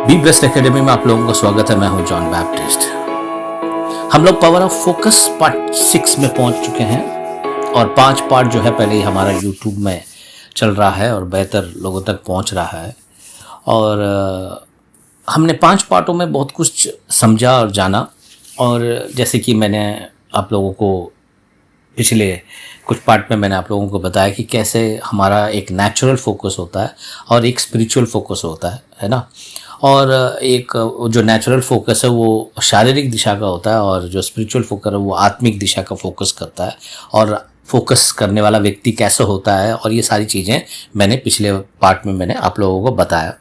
Be blessed academy में आप लोगों का स्वागत है। मैं हूं जॉन बैप्टिस्ट। हम लोग पावर ऑफ फोकस पार्ट 6 में पहुंच चुके हैं और 5 पार्ट जो है पहले ही हमारा यूट्यूब में चल रहा है और बेहतर लोगों तक पहुंच रहा है। और हमने 5 पार्टों में बहुत कुछ समझा और जाना। और जैसे कि मैंने आप लोगों को पिछले कुछ पार्ट में मैंने आप लोगों को बताया कि कैसे हमारा एक नेचुरल फोकस होता है और एक स्पिरिचुअल फोकस होता है ना। और एक जो नेचुरल फोकस है वो शारीरिक दिशा का होता है और जो स्पिरिचुअल फोकस है वो आत्मिक दिशा का फोकस करता है। और फोकस करने वाला व्यक्ति कैसा होता है और ये सारी चीज़ें मैंने पिछले पार्ट में मैंने आप लोगों को बताया।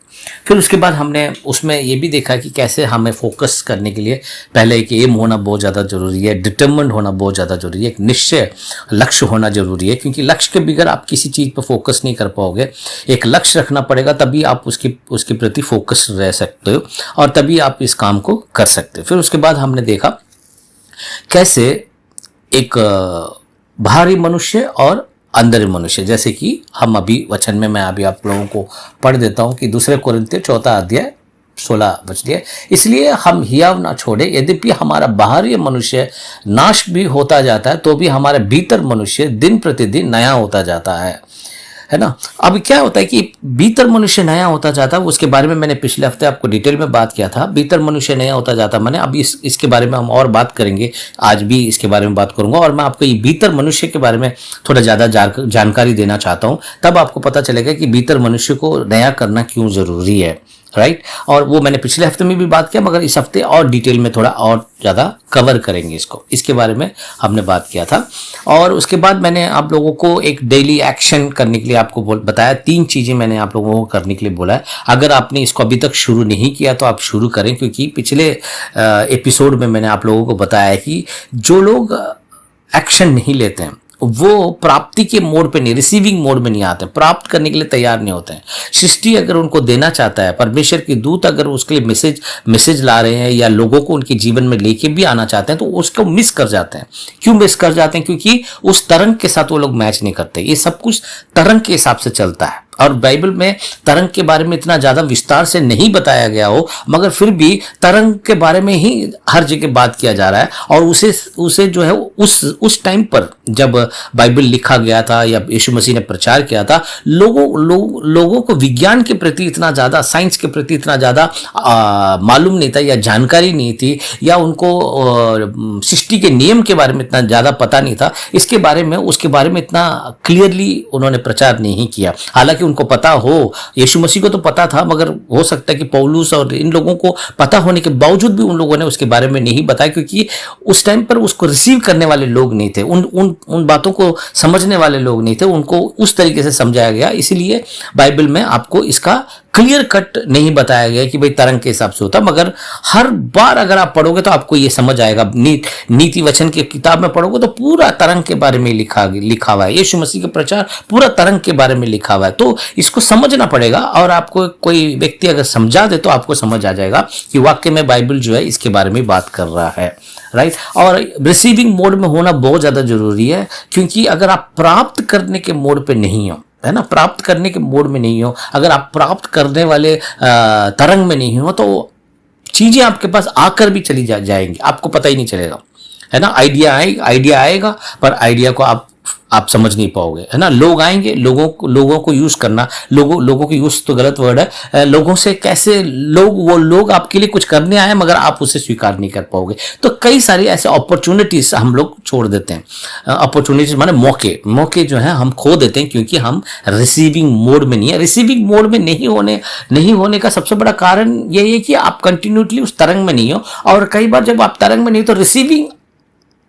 फिर उसके बाद हमने उसमें ये भी देखा कि कैसे हमें फोकस करने के लिए पहले एक एम होना बहुत ज़्यादा ज़रूरी है, डिटरमिन्ड होना बहुत ज़्यादा ज़रूरी है, एक निश्चय लक्ष्य होना ज़रूरी है। क्योंकि लक्ष्य के बगैर आप किसी चीज़ पर फोकस नहीं कर पाओगे। एक लक्ष्य रखना पड़ेगा, तभी आप उसके प्रति फोकस रह सकते हो और तभी आप इस काम को कर सकते हो। फिर उसके बाद हमने देखा कैसे एक बाहरी मनुष्य और अंदर मनुष्य, जैसे कि हम अभी वचन में मैं अभी आप लोगों को पढ़ देता हूं कि 2 कोरिन्थियों 4 अध्याय 16 वचन, इसलिए हम हियाव ना छोड़े, यद्यपि हमारा बाहरी मनुष्य नाश भी होता जाता है तो भी हमारे भीतर मनुष्य दिन प्रतिदिन नया होता जाता है ना। अब क्या होता है कि भीतर मनुष्य नया होता जाता है, उसके बारे में मैंने पिछले हफ्ते आपको डिटेल में बात किया था। भीतर मनुष्य नया होता जाता मैंने अब इसके बारे में हम और बात करेंगे। आज भी इसके बारे में बात करूंगा और मैं आपको ये भीतर मनुष्य के बारे में थोड़ा ज़्यादा जानकारी देना चाहता हूँ। तब आपको पता चलेगा कि भीतर मनुष्य को नया करना क्यों ज़रूरी है, राइट। और वो मैंने पिछले हफ्ते में भी बात किया, मगर इस हफ्ते और डिटेल में थोड़ा और ज़्यादा कवर करेंगे इसके बारे में हमने बात किया था। और उसके बाद मैंने आप लोगों को एक डेली एक्शन करने के लिए आपको बताया। 3 चीज़ें मैंने आप लोगों को करने के लिए बोला है। अगर आपने इसको अभी तक शुरू नहीं किया तो आप शुरू करें, क्योंकि पिछले एपिसोड में मैंने आप लोगों को बताया कि जो लोग एक्शन नहीं लेते हैं वो प्राप्ति के मोड पे नहीं, रिसीविंग मोड में नहीं आते, प्राप्त करने के लिए तैयार नहीं होते हैं। सृष्टि अगर उनको देना चाहता है, परमेश्वर के दूत अगर उसके लिए मैसेज ला रहे हैं या लोगों को उनके जीवन में लेके भी आना चाहते हैं तो उसको मिस कर जाते हैं। क्यों मिस कर जाते हैं? क्योंकि उस तरंग के साथ वो लोग मैच नहीं करते। ये सब कुछ तरंग के हिसाब से चलता है और बाइबल में तरंग के बारे में इतना ज़्यादा विस्तार से नहीं बताया गया हो, मगर फिर भी तरंग के बारे में ही हर जगह बात किया जा रहा है। और उसे जो है उस टाइम पर जब बाइबल लिखा गया था या यीशु मसीह ने प्रचार किया था, लोगों को विज्ञान के प्रति इतना ज़्यादा, साइंस के प्रति इतना ज़्यादा मालूम नहीं था या जानकारी नहीं थी, या उनको सृष्टि के नियम के बारे में इतना ज़्यादा पता नहीं था। उसके बारे में इतना क्लियरली उन्होंने प्रचार नहीं किया। हालांकि उनको पता हो, यीशु मसीह को तो पता था, मगर हो सकता है कि पौलुस और इन लोगों को पता होने के बावजूद भी उन लोगों ने उसके बारे में नहीं बताया, क्योंकि उस टाइम पर उसको रिसीव करने वाले लोग नहीं थे, उन बातों को समझने वाले लोग नहीं थे, उनको उस तरीके से समझाया गया। इसीलिए बाइबल में आपको इसका क्लियर कट नहीं बताया गया कि भाई तरंग के हिसाब से होता, मगर हर बार अगर आप पढ़ोगे तो आपको ये समझ आएगा। नीति वचन की किताब में पढ़ोगे तो पूरा तरंग के बारे में लिखा हुआ है। यीशु मसीह का प्रचार पूरा तरंग के बारे में लिखा हुआ है, तो इसको समझना पड़ेगा। और आपको कोई व्यक्ति अगर समझा दे तो आपको समझ आ जाएगा कि वाकई में बाइबल जो है इसके बारे में बात कर रहा है, राइट। और रिसीविंग मोड में होना बहुत ज़्यादा जरूरी है, क्योंकि अगर आप प्राप्त करने के मोड पे नहीं हो, है ना, प्राप्त करने के मोड में नहीं हो, अगर आप प्राप्त करने वाले तरंग में नहीं हो तो चीज़ें आपके पास आकर भी चली जाएंगी, आपको पता ही नहीं चलेगा, है ना। आइडिया आएगा पर आइडिया को आप समझ नहीं पाओगे, है ना। लोग आएंगे, लोगों को यूज करना, लोगों को यूज तो गलत वर्ड है। लोगों से कैसे वो लोग आपके लिए कुछ करने आए मगर आप उसे स्वीकार नहीं कर पाओगे। तो कई सारी ऐसे अपॉर्चुनिटीज हम लोग छोड़ देते हैं। अपॉर्चुनिटीज माने मौके जो है हम खो देते हैं, क्योंकि हम रिसीविंग मोड में नहीं है। रिसीविंग मोड में नहीं होने का सबसे बड़ा कारण यही है कि आप कंटिन्यूटली उस तरंग में नहीं हो। और कई बार जब आप तरंग में नहीं तो रिसीविंग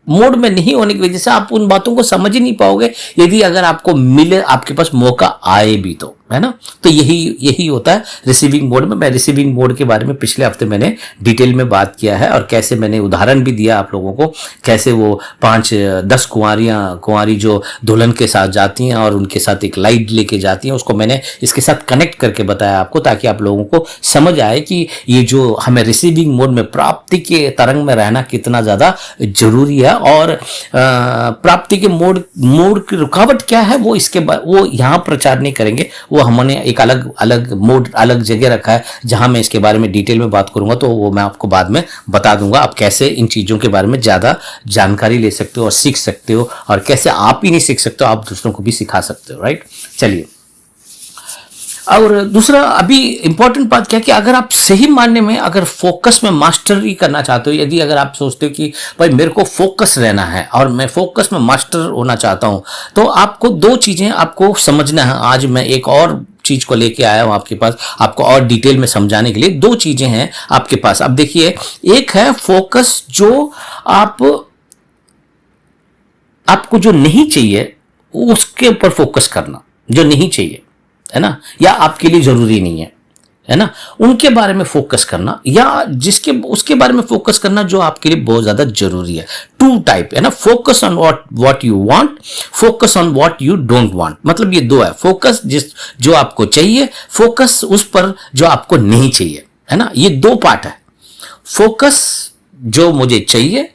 मोड में नहीं होने की वजह से आप उन बातों को समझ ही नहीं पाओगे, यदि अगर आपको मिले, आपके पास मौका आए भी तो, है ना। तो यही होता है रिसीविंग मोड में। मैं रिसीविंग मोड के बारे में पिछले हफ्ते मैंने डिटेल में बात किया है और कैसे मैंने उदाहरण भी दिया आप लोगों को, कैसे वो 5-10 कुंवारी जो दुल्हन के साथ जाती हैं और उनके साथ एक लाइट लेके जाती हैं, उसको मैंने इसके साथ कनेक्ट करके बताया आपको, ताकि आप लोगों को समझ आए कि ये जो हमें रिसीविंग मोड में प्राप्ति के तरंग में रहना कितना ज़्यादा जरूरी है। और प्राप्ति के मोड की रुकावट क्या है वो यहाँ प्रचार नहीं करेंगे, वो हमने एक अलग अलग मोड, अलग जगह रखा है जहां मैं इसके बारे में डिटेल में बात करूंगा, तो वो मैं आपको बाद में बता दूंगा आप कैसे इन चीज़ों के बारे में ज़्यादा जानकारी ले सकते हो और सीख सकते हो, और कैसे आप ही नहीं सीख सकते हो, आप दूसरों को भी सिखा सकते हो, राइट। चलिए, और दूसरा अभी इंपॉर्टेंट बात क्या है कि अगर आप सही मानने में अगर फोकस में मास्टरी करना चाहते हो, यदि अगर आप सोचते हो कि भाई मेरे को फोकस रहना है और मैं फोकस में मास्टर होना चाहता हूं, तो आपको दो चीजें आपको समझना है। आज मैं एक और चीज को लेके आया हूं आपके पास, आपको और डिटेल में समझाने के लिए। दो चीजें हैं आपके पास। अब देखिए, एक है फोकस, जो आपको जो नहीं चाहिए उसके ऊपर फोकस करना, जो नहीं चाहिए है ना, या आपके लिए जरूरी नहीं है ना, उनके बारे में फोकस करना, या जिसके उसके बारे में फोकस करना जो आपके लिए बहुत ज्यादा जरूरी है। टू टाइप है ना, focus on what you want, focus on what you don't want. मतलब ये दो है, फोकस जो आपको चाहिए, फोकस उस पर जो आपको नहीं चाहिए, है ना। ये दो पार्ट है, फोकस जो मुझे चाहिए,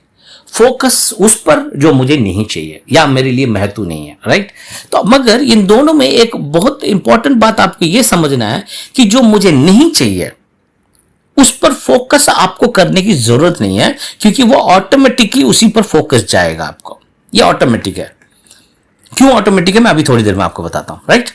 फोकस उस पर जो मुझे नहीं चाहिए या मेरे लिए महत्व नहीं है, राइट। तो मगर इन दोनों में एक बहुत इंपॉर्टेंट बात आपको यह समझना है कि जो मुझे नहीं चाहिए उस पर फोकस आपको करने की जरूरत नहीं है, क्योंकि वो ऑटोमेटिकली उसी पर फोकस जाएगा आपको। ये ऑटोमेटिक है। क्यों ऑटोमेटिक है, मैं अभी थोड़ी देर में आपको बताता हूं, राइट।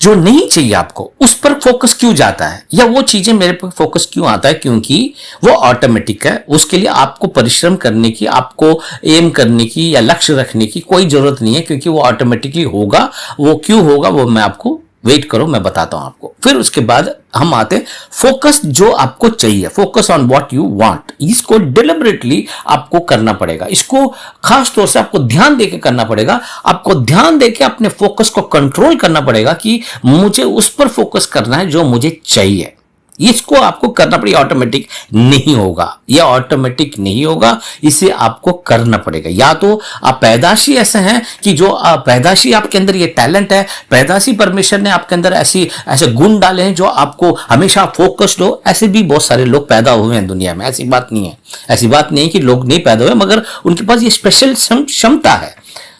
जो नहीं चाहिए आपको उस पर फोकस क्यों जाता है, या वो चीजें मेरे पर फोकस क्यों आता है, क्योंकि वो ऑटोमेटिक है। उसके लिए आपको परिश्रम करने की, आपको एम करने की या लक्ष्य रखने की कोई जरूरत नहीं है, क्योंकि वो ऑटोमेटिकली होगा। वो क्यों होगा वो मैं आपको, वेट करो मैं बताता हूं आपको। फिर उसके बाद हम आते हैं फोकस जो आपको चाहिए, focus on what you want. इसको डिलिबरेटली आपको करना पड़ेगा, इसको खास तौर से आपको ध्यान देके करना पड़ेगा। आपको ध्यान देके अपने फोकस को कंट्रोल करना पड़ेगा कि मुझे उस पर फोकस करना है जो मुझे चाहिए। इसको आपको करना पड़ेगा, ऑटोमेटिक नहीं होगा, यह ऑटोमेटिक नहीं होगा, इसे आपको करना पड़ेगा। या तो आप पैदाशी ऐसे हैं कि जो पैदाशी आपके अंदर ये टैलेंट है, पैदाशी परमेश्वर ने आपके अंदर ऐसे गुण डाले हैं जो आपको हमेशा फोकस्ड हो। ऐसे भी बहुत सारे लोग पैदा हुए हैं दुनिया में, ऐसी बात नहीं है। ऐसी बात नहीं है कि लोग नहीं पैदा हुए, मगर उनके पास ये स्पेशल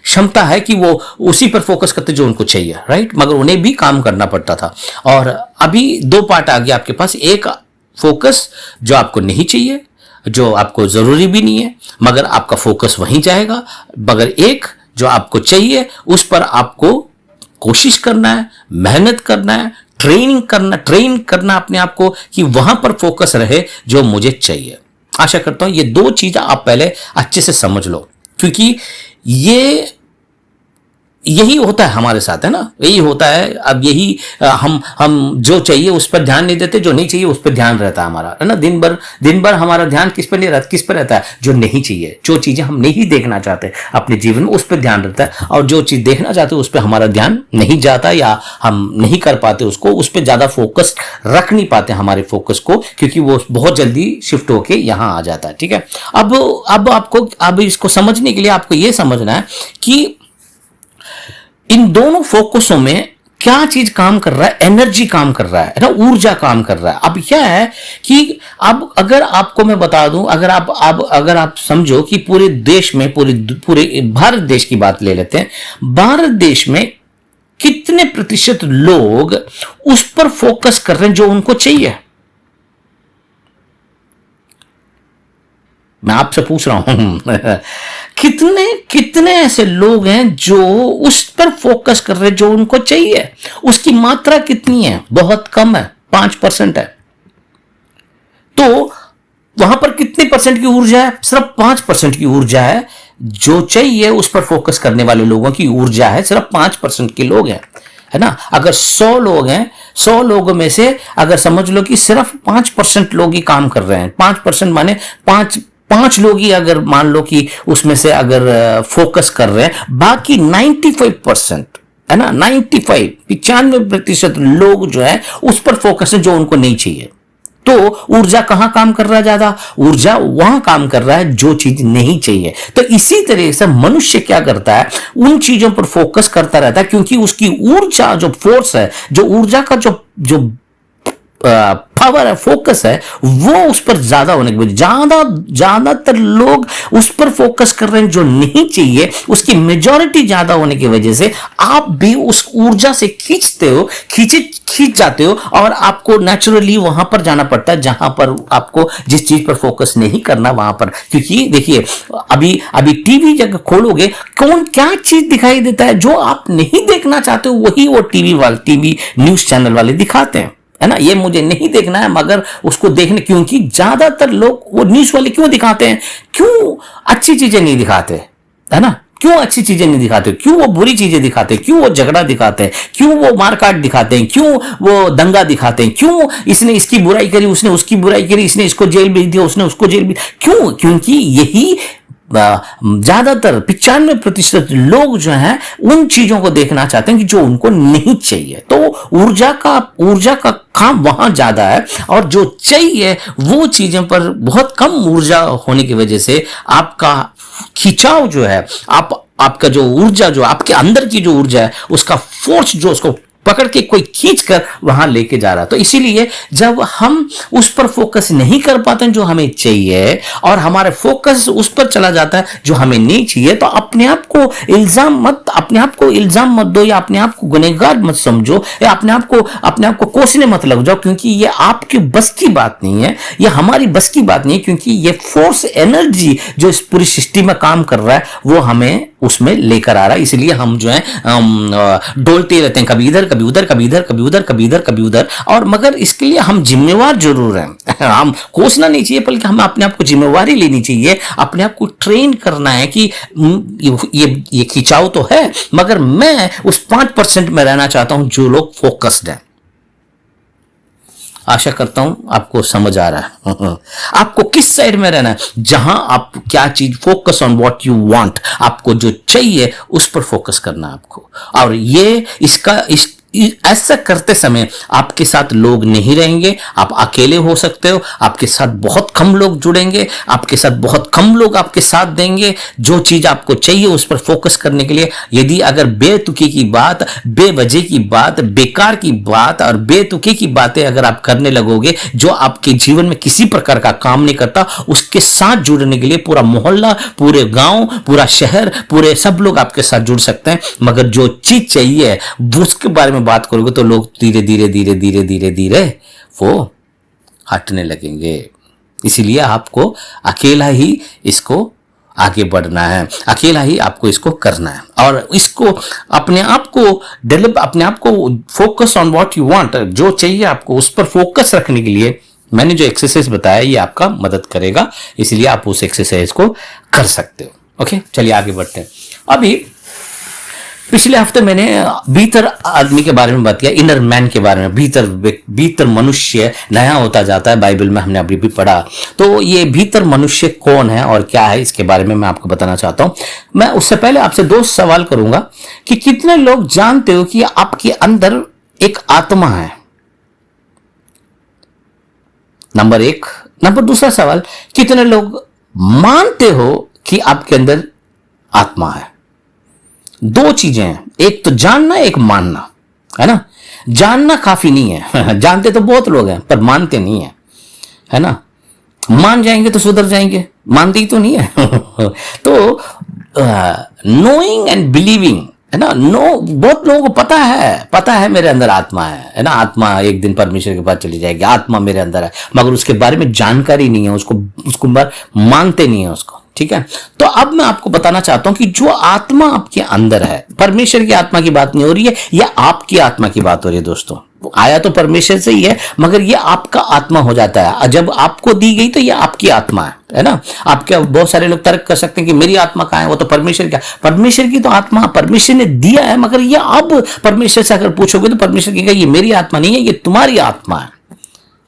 क्षमता है कि वो उसी पर फोकस करते जो उनको चाहिए, राइट। मगर उन्हें भी काम करना पड़ता था। और अभी दो पार्ट आ गया आपके पास, एक फोकस जो आपको नहीं चाहिए, जो आपको जरूरी भी नहीं है, मगर आपका फोकस वहीं जाएगा। मगर एक जो आपको चाहिए उस पर आपको कोशिश करना है, मेहनत करना है, ट्रेन करना अपने आप को कि वहां पर फोकस रहे जो मुझे चाहिए। आशा करता हूं ये दो चीजें आप पहले अच्छे से समझ लो, क्योंकि यही होता है हमारे साथ, है ना, यही होता है। अब यही हम जो चाहिए उस पर ध्यान नहीं देते, जो नहीं चाहिए उस पर ध्यान रहता है हमारा, है ना। दिन भर हमारा ध्यान किस पर नहीं रहता, किस पर रहता है, जो नहीं चाहिए, जो चीजें हम नहीं देखना चाहते अपने जीवन में उस पर ध्यान रहता है। और जो चीज देखना चाहते उस पर हमारा ध्यान नहीं जाता, या हम नहीं कर पाते उसको, उस पर ज्यादा फोकस रख नहीं पाते हमारे फोकस को, क्योंकि वो बहुत जल्दी शिफ्ट होके यहां आ जाता है, ठीक है। अब इसको समझने के लिए आपको यह समझना है कि इन दोनों फोकसों में क्या चीज काम कर रहा है, एनर्जी काम कर रहा है ना, ऊर्जा काम कर रहा है। अब क्या है कि अब अगर आपको मैं बता दूं, अगर आप समझो कि पूरे देश में, पूरे भारत देश की बात ले लेते हैं, भारत देश में कितने प्रतिशत लोग उस पर फोकस कर रहे हैं जो उनको चाहिए। मैं आपसे पूछ रहा हूं कितने ऐसे लोग हैं जो उस पर फोकस कर रहे हैं जो उनको चाहिए। उसकी मात्रा कितनी है, बहुत कम है, 5% है। तो वहां पर कितने परसेंट की ऊर्जा है, सिर्फ 5% की ऊर्जा है। जो चाहिए उस पर फोकस करने वाले लोगों की ऊर्जा है सिर्फ 5% के लोग हैं, है ना। अगर 100 लोग हैं, 100 लोगों में से अगर समझ लो कि सिर्फ 5% लोग ही काम कर रहे हैं, 5% माने पांच लोग ही अगर मान लो कि उसमें से अगर फोकस कर रहे हैं, बाकी 95%, है ना, 95% लोग जो है उस पर फोकस है जो उनको नहीं चाहिए। तो ऊर्जा कहां काम कर रहा है ज्यादा, ऊर्जा वहां काम कर रहा है जो चीज नहीं चाहिए। तो इसी तरह से मनुष्य क्या करता है, उन चीजों पर फोकस करता रहता है, क्योंकि उसकी ऊर्जा जो फोर्स है, जो ऊर्जा का जो पावर है, फोकस है, वो उस पर ज्यादा होने की वजह, ज्यादातर लोग उस पर फोकस कर रहे हैं जो नहीं चाहिए, उसकी मेजॉरिटी ज्यादा होने की वजह से आप भी उस ऊर्जा से खींच जाते हो और आपको नेचुरली वहां पर जाना पड़ता है जहां पर आपको जिस चीज पर फोकस नहीं करना वहां पर। क्योंकि देखिए अभी टीवी जब खोलोगे, कौन क्या चीज दिखाई देता है जो आप नहीं देखना चाहते हो, वही वो टीवी न्यूज चैनल वाले दिखाते हैं, है ना। ये मुझे नहीं देखना है मगर उसको देखने, क्योंकि ज्यादातर लोग वो न्यूज वाले क्यों दिखाते हैं, क्यों अच्छी चीजें नहीं दिखाते, है ना, क्यों अच्छी चीजें नहीं दिखाते, क्यों वो बुरी चीजें दिखाते हैं, क्यों वो झगड़ा दिखाते हैं, क्यों वो मारकाट दिखाते हैं, क्यों वो दंगा दिखाते हैं, क्यों इसने इसकी बुराई करी, उसने उसकी बुराई करी, इसने इसको जेल भेज दिया, उसने उसको जेल भेज, क्यों, क्योंकि यही ज्यादातर 95% लोग जो हैं उन चीजों को देखना चाहते हैं कि जो उनको नहीं चाहिए। तो ऊर्जा का काम वहां ज्यादा है और जो चाहिए वो चीजों पर बहुत कम ऊर्जा होने की वजह से आपका खिंचाव जो है, आपका जो ऊर्जा, जो आपके अंदर की जो ऊर्जा है, उसका फोर्स जो उसको पकड़ के कोई खींच कर वहां लेके जा रहा है। तो इसीलिए जब हम उस पर फोकस नहीं कर पाते जो हमें चाहिए और हमारे फोकस उस पर चला जाता है जो हमें नहीं चाहिए, तो अपने आप को इल्जाम मत दो या अपने आप को गुनहगार मत समझो या अपने आप को कोसने मत लग जाओ, क्योंकि ये आपके बस की बात नहीं है, ये हमारी बस की बात नहीं है। क्योंकि ये फोर्स एनर्जी जो इस पूरी सृष्टि में काम कर रहा है वो हमें उसमें लेकर आ रहा है। इसलिए हम जो है डोलते रहते हैं, कभी इधर कभी उधर, कभी इधर कभी उधर, कभी इधर कभी उधर। और मगर इसके लिए हम जिम्मेवार जरूर हैं। हम कोसना नहीं चाहिए, बल्कि हमें अपने आप को जिम्मेवारी लेनी चाहिए, अपने आप को ट्रेन करना है कि ये खिंचाव तो है मगर मैं उस 5% में रहना चाहता हूं जो लोग फोकस्ड हैं। आशा करता हूं आपको समझ आ रहा है। आपको किस साइड में रहना है, जहां आप क्या चीज, focus on what you want, आपको जो चाहिए उस पर फोकस करना है आपको। और ये ऐसा करते समय आपके साथ लोग नहीं रहेंगे, आप अकेले हो सकते हो, आपके साथ बहुत कम लोग जुड़ेंगे, आपके साथ बहुत कम लोग आपके साथ देंगे जो चीज आपको चाहिए उस पर फोकस करने के लिए। यदि अगर बेतुकी की बात, बेवजह की बात, बेकार की बात और बेतुकी की बातें अगर आप करने लगोगे जो आपके जीवन में किसी प्रकार का काम नहीं करता, उसके साथ जुड़ने के लिए पूरा मोहल्ला, पूरे गांव, पूरा शहर, पूरे सब लोग आपके साथ जुड़ सकते हैं। मगर जो चीज चाहिए उसके बारे में बात करोगे तो लोग धीरे धीरे वो हटने लगेंगे। इसीलिए आपको अकेला ही इसको आगे बढ़ना है, अकेला ही आपको इसको करना है और इसको अपने आप को focus on what you want, जो चाहिए आपको उस पर फोकस रखने के लिए मैंने जो एक्सरसाइज बताया ये आपका मदद करेगा। इसलिए आप उस एक्सरसाइज को कर सकते हो। ओके, चलिए आगे बढ़ते हैं। अभी पिछले हफ्ते मैंने भीतर आदमी के बारे में बात किया, इनर मैन के बारे में। भीतर मनुष्य नया होता जाता है, बाइबल में हमने अभी भी पढ़ा। तो ये भीतर मनुष्य कौन है और क्या है, इसके बारे में मैं आपको बताना चाहता हूं। मैं उससे पहले आपसे 2 सवाल करूंगा कि कितने लोग जानते हो कि आपके अंदर एक आत्मा है, नंबर 1। नंबर दूसरा सवाल, कितने लोग मानते हो कि आपके अंदर आत्मा है। 2 चीजें हैं, एक तो जानना, एक मानना, है ना। जानना काफी नहीं है जानते तो बहुत लोग हैं पर मानते नहीं है ना। मान जाएंगे तो सुधर जाएंगे, मानते ही तो नहीं है तो नोइंग एंड बिलीविंग, है ना। बहुत लोगों को पता है मेरे अंदर आत्मा है ना। आत्मा एक दिन परमेश्वर के पास चली जाएगी, आत्मा मेरे अंदर है, मगर उसके बारे में जानकारी नहीं है, उसको मानते नहीं है उसको। ठीक है, तो अब मैं आपको बताना चाहता हूं कि जो आत्मा आपके अंदर है, परमेश्वर की आत्मा की बात नहीं हो रही है, यह आपकी आत्मा की बात हो रही है। दोस्तों, आया तो परमेश्वर से ही है मगर यह आपका आत्मा हो जाता है जब आपको दी गई, तो यह आपकी आत्मा है ना। आपके बहुत सारे लोग तर्क कर सकते हैं कि मेरी आत्मा कहां है, वो तो परमेश्वर की तो आत्मा परमेश्वर ने दिया है, मगर यह अब परमेश्वर से अगर पूछोगे तो परमेश्वर कहेगा ये मेरी आत्मा नहीं है, ये तुम्हारी आत्मा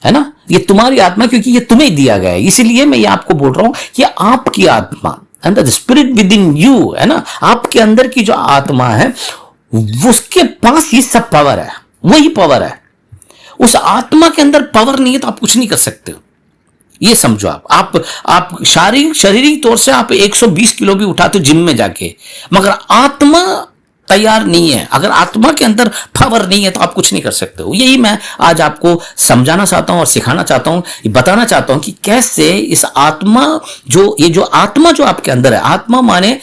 है ना। ये तुम्हारी आत्मा, क्योंकि ये तुम्हें दिया गया है। इसीलिए मैं ये आपको बोल रहा हूं कि आपकी आत्मा, and the spirit with in you, है ना, आपके अंदर की जो आत्मा है उसके पास ही सब पावर है, वही पावर है। उस आत्मा के अंदर पावर नहीं है तो आप कुछ नहीं कर सकते। ये समझो, आप शारीरिक तौर से आप 120 किलो भी उठाते हो जिम में जाके, मगर आत्मा तैयार नहीं है, अगर आत्मा के अंदर पावर नहीं है तो आप कुछ नहीं कर सकते हो। यही मैं आज आपको समझाना चाहता हूं और सिखाना चाहता हूं, बताना चाहता हूं कि कैसे इस आत्मा ये जो आत्मा जो आपके अंदर है, आत्मा माने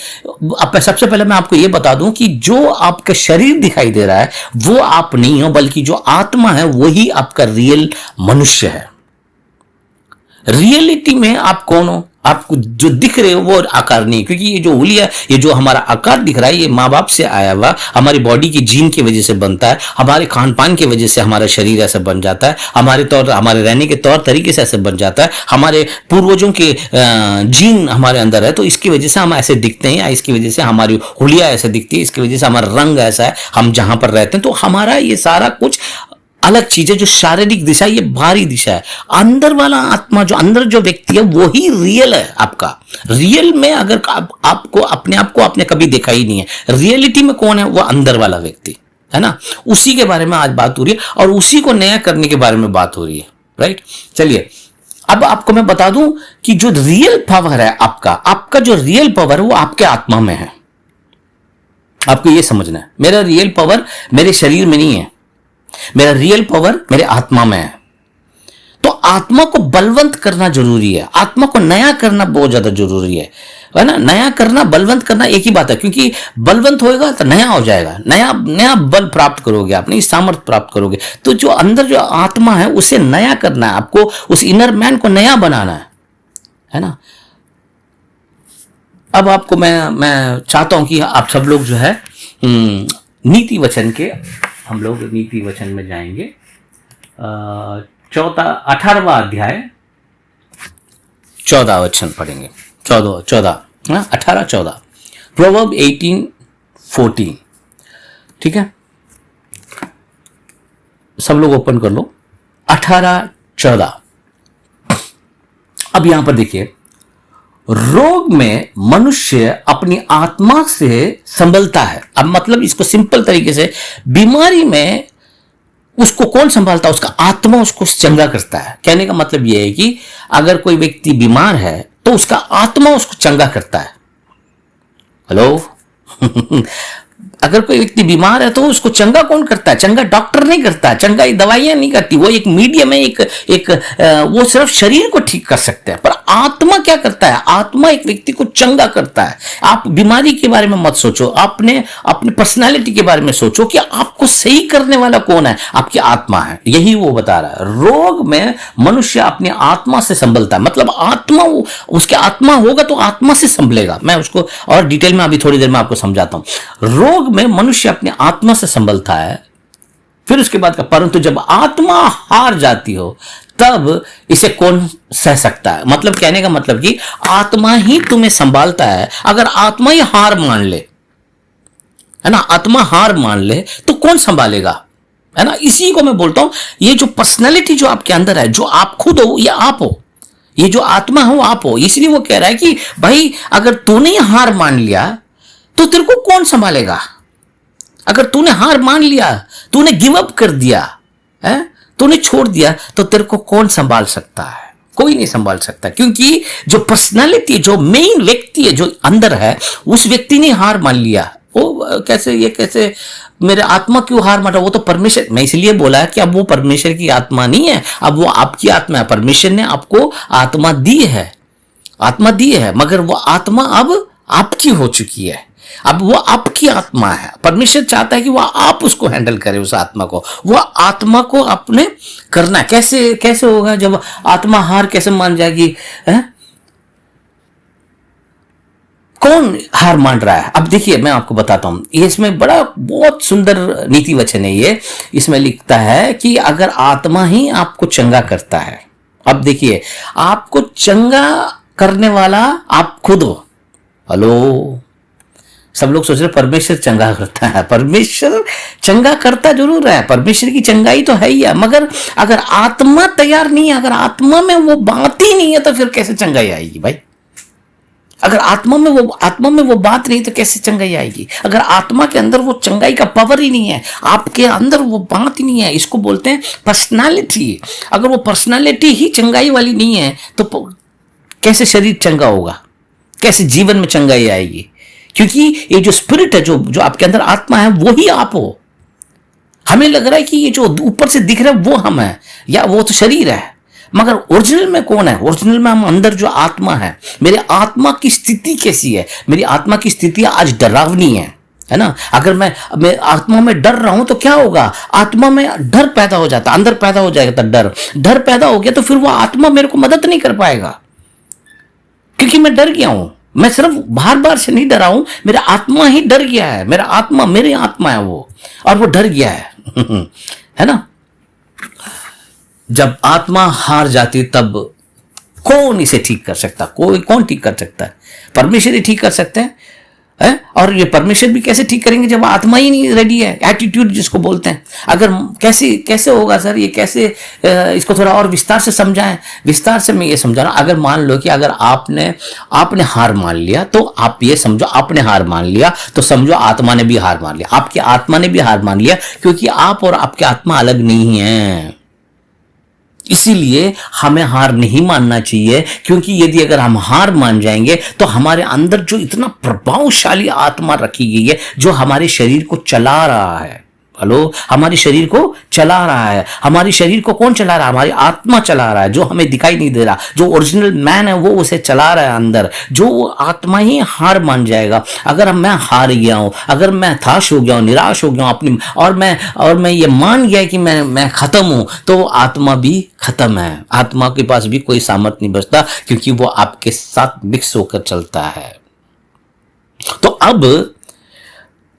सबसे पहले मैं आपको ये बता दूं कि जो आपका शरीर दिखाई दे रहा है वो आप नहीं हो, बल्कि जो आत्मा है वही आपका रियल मनुष्य है। रियलिटी में आप कौन हो? आपको जो दिख रहे हो वो आकार नहीं, क्योंकि ये जो हुलिया, ये जो हमारा आकार दिख रहा है, ये माँ बाप से आया हुआ, हमारी बॉडी की जीन की वजह से बनता है, हमारे खान पान की वजह से हमारा शरीर ऐसा बन जाता है, हमारे रहने के तौर तरीके से ऐसे बन जाता है, हमारे पूर्वजों के जीन हमारे अंदर है, तो इसकी वजह से हम ऐसे दिखते हैं, या इसकी वजह से हमारी हुलिया ऐसे दिखती है, इसकी वजह से हमारा रंग ऐसा है, हम जहां पर रहते हैं। तो हमारा ये सारा कुछ अलग चीज है। जो शारीरिक दिशा ये बाहरी दिशा है, अंदर वाला आत्मा, जो अंदर जो व्यक्ति है वो ही रियल है आपका। रियल में अगर आपको अपने आप को आपने कभी देखा ही नहीं है, रियलिटी में कौन है? वो अंदर वाला व्यक्ति है ना, उसी के बारे में आज बात हो रही है और उसी को नया करने के बारे में बात हो रही है, राइट। चलिए अब आपको मैं बता दूं कि जो रियल पावर है आपका जो रियल पावर है वो आपके आत्मा में है। आपको ये समझना है, मेरा रियल पावर मेरे शरीर में नहीं है, मेरा रियल पावर मेरे आत्मा में है। तो आत्मा को बलवंत करना जरूरी है, आत्मा को नया करना बहुत ज्यादा जरूरी है ना। नया करना, बलवंत करना एक ही बात है, क्योंकि बलवंत होएगा तो नया हो जाएगा, नया बल प्राप्त करोगे, आप नई सामर्थ्य प्राप्त करोगे। तो जो अंदर जो आत्मा है उसे नया करना है, आपको उस इनर मैन को नया बनाना है ना। अब आपको मैं चाहता हूं कि आप सब लोग जो है नीति वचन के, हम लोग नीति वचन में जाएंगे। 18वां अध्याय 14 वचन पढ़ेंगे। 18-14 प्रोवर्ब 18-14, ठीक है। सब लोग ओपन कर लो 18-14। अब यहां पर देखिए, रोग में मनुष्य अपनी आत्मा से संभलता है। अब मतलब इसको सिंपल तरीके से, बीमारी में उसको कौन संभालता है? उसका आत्मा उसको चंगा करता है। कहने का मतलब यह है कि अगर कोई व्यक्ति बीमार है तो उसका आत्मा उसको चंगा करता है। हेलो अगर कोई व्यक्ति बीमार है तो उसको चंगा कौन करता है? चंगा डॉक्टर नहीं करता, चंगा दवाइयां नहीं करती, वो एक मीडियम है, एक वो सिर्फ शरीर को ठीक कर सकते हैं। पर आत्मा क्या करता है? आत्मा एक व्यक्ति को चंगा करता है। आप बीमारी के बारे में मत सोचो, अपने पर्सनालिटी के बारे में सोचो कि आपको सही करने वाला कौन है? आपकी आत्मा है। यही वो बता रहा है, रोग में मनुष्य अपनी आत्मा से संभलता है। मतलब आत्मा, उसके आत्मा होगा तो आत्मा से संभलेगा। मैं उसको और डिटेल में अभी थोड़ी देर में आपको समझाता हूं। रोग में मनुष्य अपने आत्मा से संभलता है। फिर उसके बाद का, परंतु जब आत्मा हार जाती हो तब इसे कौन सह सकता है? मतलब कहने का मतलब कि आत्मा ही तुम्हें संभालता है। अगर आत्मा ही हार मान ले, है ना, आत्मा हार मान ले तो कौन संभालेगा? है ना। इसी को मैं बोलता हूं, ये जो पर्सनैलिटी जो आपके अंदर है, जो आप खुद हो, ये आप हो, ये जो आत्मा हो आप हो। इसलिए वो कह रहा है कि भाई अगर तूने हार मान लिया तो तेरे को कौन संभालेगा? अगर तूने हार मान लिया, तूने गिव अप कर दिया है, तूने छोड़ दिया, तो तेरे को कौन संभाल सकता है? कोई नहीं संभाल सकता, क्योंकि जो पर्सनालिटी, जो मेन व्यक्ति है, जो अंदर है, उस व्यक्ति ने हार मान लिया। वो कैसे मेरे आत्मा क्यों हार माना? वो तो परमेश्वर, मैं इसलिए बोला कि अब वो परमेश्वर की आत्मा नहीं है, अब वो आपकी आत्मा है। परमेश्वर ने आपको आत्मा दी है, मगर वो आत्मा अब आपकी हो चुकी है। अब वो आपकी आत्मा है। परमेश्वर चाहता है कि वो आप उसको हैंडल करें, उस आत्मा को। वो आत्मा को आपने करना। कैसे होगा? जब आत्मा हार कैसे मान जाएगी? कौन हार मान रहा है? अब देखिए मैं आपको बताता हूं, इसमें बहुत सुंदर नीति वचन है ये। इसमें लिखता है कि अगर आत्मा ही आपको चंगा करता है, अब देखिए, आपको चंगा करने वाला आप खुद हो। हेलो, सब लोग सोच रहे परमेश्वर चंगा करता है। परमेश्वर चंगा करता जरूर है, परमेश्वर की चंगाई तो है ही है, मगर अगर आत्मा तैयार नहीं है, अगर आत्मा में वो बात ही नहीं है, तो फिर कैसे चंगाई आएगी भाई? अगर आत्मा में वो बात नहीं तो कैसे चंगाई आएगी? अगर आत्मा के अंदर वो चंगाई का पावर ही नहीं है, आपके अंदर वो बात ही नहीं है, इसको बोलते हैं पर्सनालिटी। अगर वो पर्सनालिटी ही चंगाई वाली नहीं है तो कैसे शरीर चंगा होगा? कैसे जीवन में चंगाई आएगी? क्योंकि ये जो स्पिरिट है, जो जो आपके अंदर आत्मा है, वो ही आप हो। हमें लग रहा है कि ये जो ऊपर से दिख रहा है वो हम है, या वो तो शरीर है, मगर ओरिजिनल में कौन है? ओरिजिनल में हम अंदर जो आत्मा है। मेरे आत्मा की स्थिति कैसी है? मेरी आत्मा की स्थिति आज डरावनी है ना। अगर मैं आत्मा में डर रहा हूं तो क्या होगा? आत्मा में डर पैदा हो जाता, अंदर पैदा हो जाएगा। तो डर पैदा हो गया तो फिर वो आत्मा मेरे को मदद नहीं कर पाएगा, क्योंकि मैं डर गया हूं। मैं सिर्फ बार बार से नहीं डरा हूं, मेरा आत्मा ही डर गया है। मेरा आत्मा, मेरी आत्मा है वो, और वो डर गया है है ना। जब आत्मा हार जाती तब कौन इसे ठीक कर सकता? कौन ठीक कर सकता है? परमेश्वर ही ठीक कर सकते हैं। और ये परमेश्वर भी कैसे ठीक करेंगे जब आत्मा ही नहीं रेडी है? एटीट्यूड जिसको बोलते हैं। अगर कैसे होगा सर ये? कैसे इसको थोड़ा और विस्तार से समझाएं। विस्तार से मैं ये समझा रहा हूं। अगर मान लो कि अगर आपने हार मान लिया, तो आप ये समझो आपने हार मान लिया, तो समझो आत्मा ने भी हार मान लिया। आपकी आत्मा ने भी हार मान लिया, क्योंकि आप और आपकी आत्मा अलग नहीं है। इसीलिए हमें हार नहीं मानना चाहिए, क्योंकि यदि अगर हम हार मान जाएंगे तो हमारे अंदर जो इतना प्रभावशाली आत्मा रखी गई है, जो हमारे शरीर को चला रहा है, हेलो, हमारे शरीर को चला रहा है। हमारी शरीर को कौन चला रहा है? हमारी आत्मा चला रहा है, जो हमें दिखाई नहीं दे रहा। जो ओरिजिनल मैन है वो उसे चला रहा है अंदर। जो आत्मा ही हार मान जाएगा। अगर मैं हार गया हूं, अगर मैं हताश हो गया हूं, निराश हो गया हूं अपनी, और मैं ये मान गया कि मैं खत्म हूं, तो आत्मा भी खत्म है। आत्मा के पास भी कोई सामर्थ नहीं बचता, क्योंकि वो आपके साथ मिक्स होकर चलता है। तो अब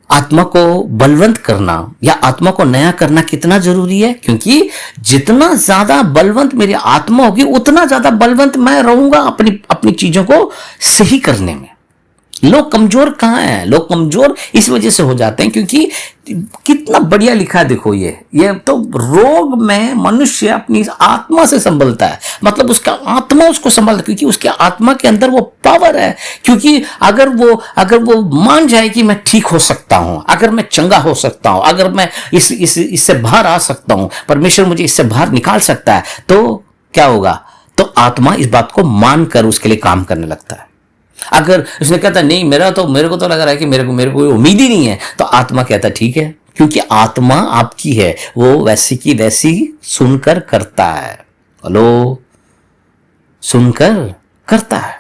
आत्मा को बलवंत करना या आत्मा को नया करना कितना जरूरी है? क्योंकि जितना ज्यादा बलवंत मेरी आत्मा होगी, उतना ज्यादा बलवंत मैं रहूंगा अपनी चीजों को सही करने में। लोग कमजोर कहां हैं? लोग कमजोर इस वजह से हो जाते हैं क्योंकि कितना बढ़िया लिखा है, देखो ये तो रोग में मनुष्य अपनी आत्मा से संभलता है। मतलब उसका आत्मा उसको संभलता है, क्योंकि उसके आत्मा के अंदर वो पावर है। क्योंकि अगर वो मान जाए कि मैं ठीक हो सकता हूं, अगर मैं चंगा हो सकता हूं, अगर मैं इससे बाहर आ सकता हूं, परमेश्वर मुझे इससे बाहर निकाल सकता है, तो क्या होगा? तो आत्मा इस बात को मानकर उसके लिए काम करने लगता है। अगर उसने कहता नहीं, मेरे को तो लग रहा है कि मेरे को कोई उम्मीद ही नहीं है, तो आत्मा कहता ठीक है, क्योंकि आत्मा आपकी है, वो वैसी की वैसी सुनकर करता है। हेलो, सुनकर करता है।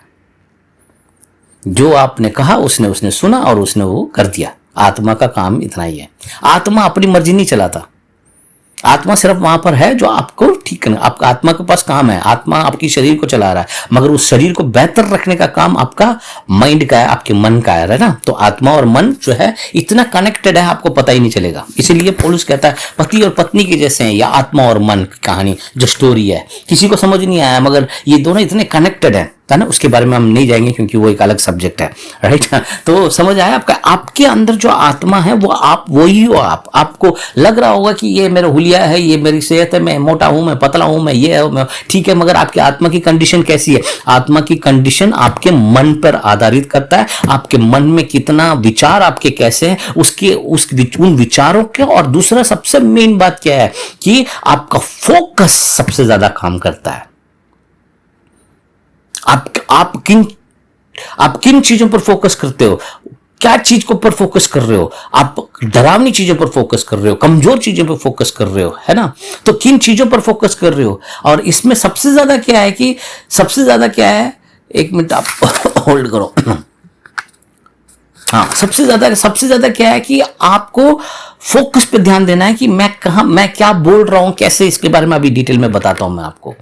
जो आपने कहा उसने सुना और उसने वो कर दिया। आत्मा का काम इतना ही है। आत्मा अपनी मर्जी नहीं चलाता। आत्मा सिर्फ वहां पर है जो आपको ठीक करना। आपका आत्मा के पास काम है। आत्मा आपकी शरीर को चला रहा है, मगर उस शरीर को बेहतर रखने का काम आपका माइंड का है, आपके मन का है ना। तो आत्मा और मन जो है इतना कनेक्टेड है, आपको पता ही नहीं चलेगा। इसीलिए पौलुस कहता है पति और पत्नी के जैसे हैं, या आत्मा और मन की कहानी जो स्टोरी है, किसी को समझ नहीं आया, मगर ये दोनों इतने कनेक्टेड है ना। उसके बारे में हम नहीं जाएंगे क्योंकि वो एक अलग सब्जेक्ट है, राइट। तो समझ आया आपका? आपके अंदर जो आत्मा है वो आप वही हो। आपको लग रहा होगा कि ये मेरा हुलिया है, ये मेरी सेहत है, मैं मोटा हूं, मैं पतला हूं, मैं ये है, ठीक है, मगर आपकी आत्मा की कंडीशन कैसी है? आत्मा की कंडीशन आपके मन पर आधारित करता है। आपके मन में कितना विचार आपके कैसे हैं, उन विचारों के। और दूसरा सबसे मेन बात क्या है कि आपका फोकस सबसे ज्यादा काम करता है। आप किन चीजों पर फोकस करते हो? क्या चीज को पर फोकस कर रहे हो? आप डरावनी चीजों पर फोकस कर रहे हो, कमजोर चीजों पर फोकस कर रहे हो, है ना। तो किन चीजों पर फोकस कर रहे हो? और इसमें सबसे ज्यादा क्या है, एक मिनट आप होल्ड करो। हाँ, सबसे ज्यादा क्या है कि आपको फोकस पे ध्यान देना है कि मैं क्या बोल रहा हूं, कैसे, इसके बारे में अभी डिटेल में बताता हूं मैं आपको,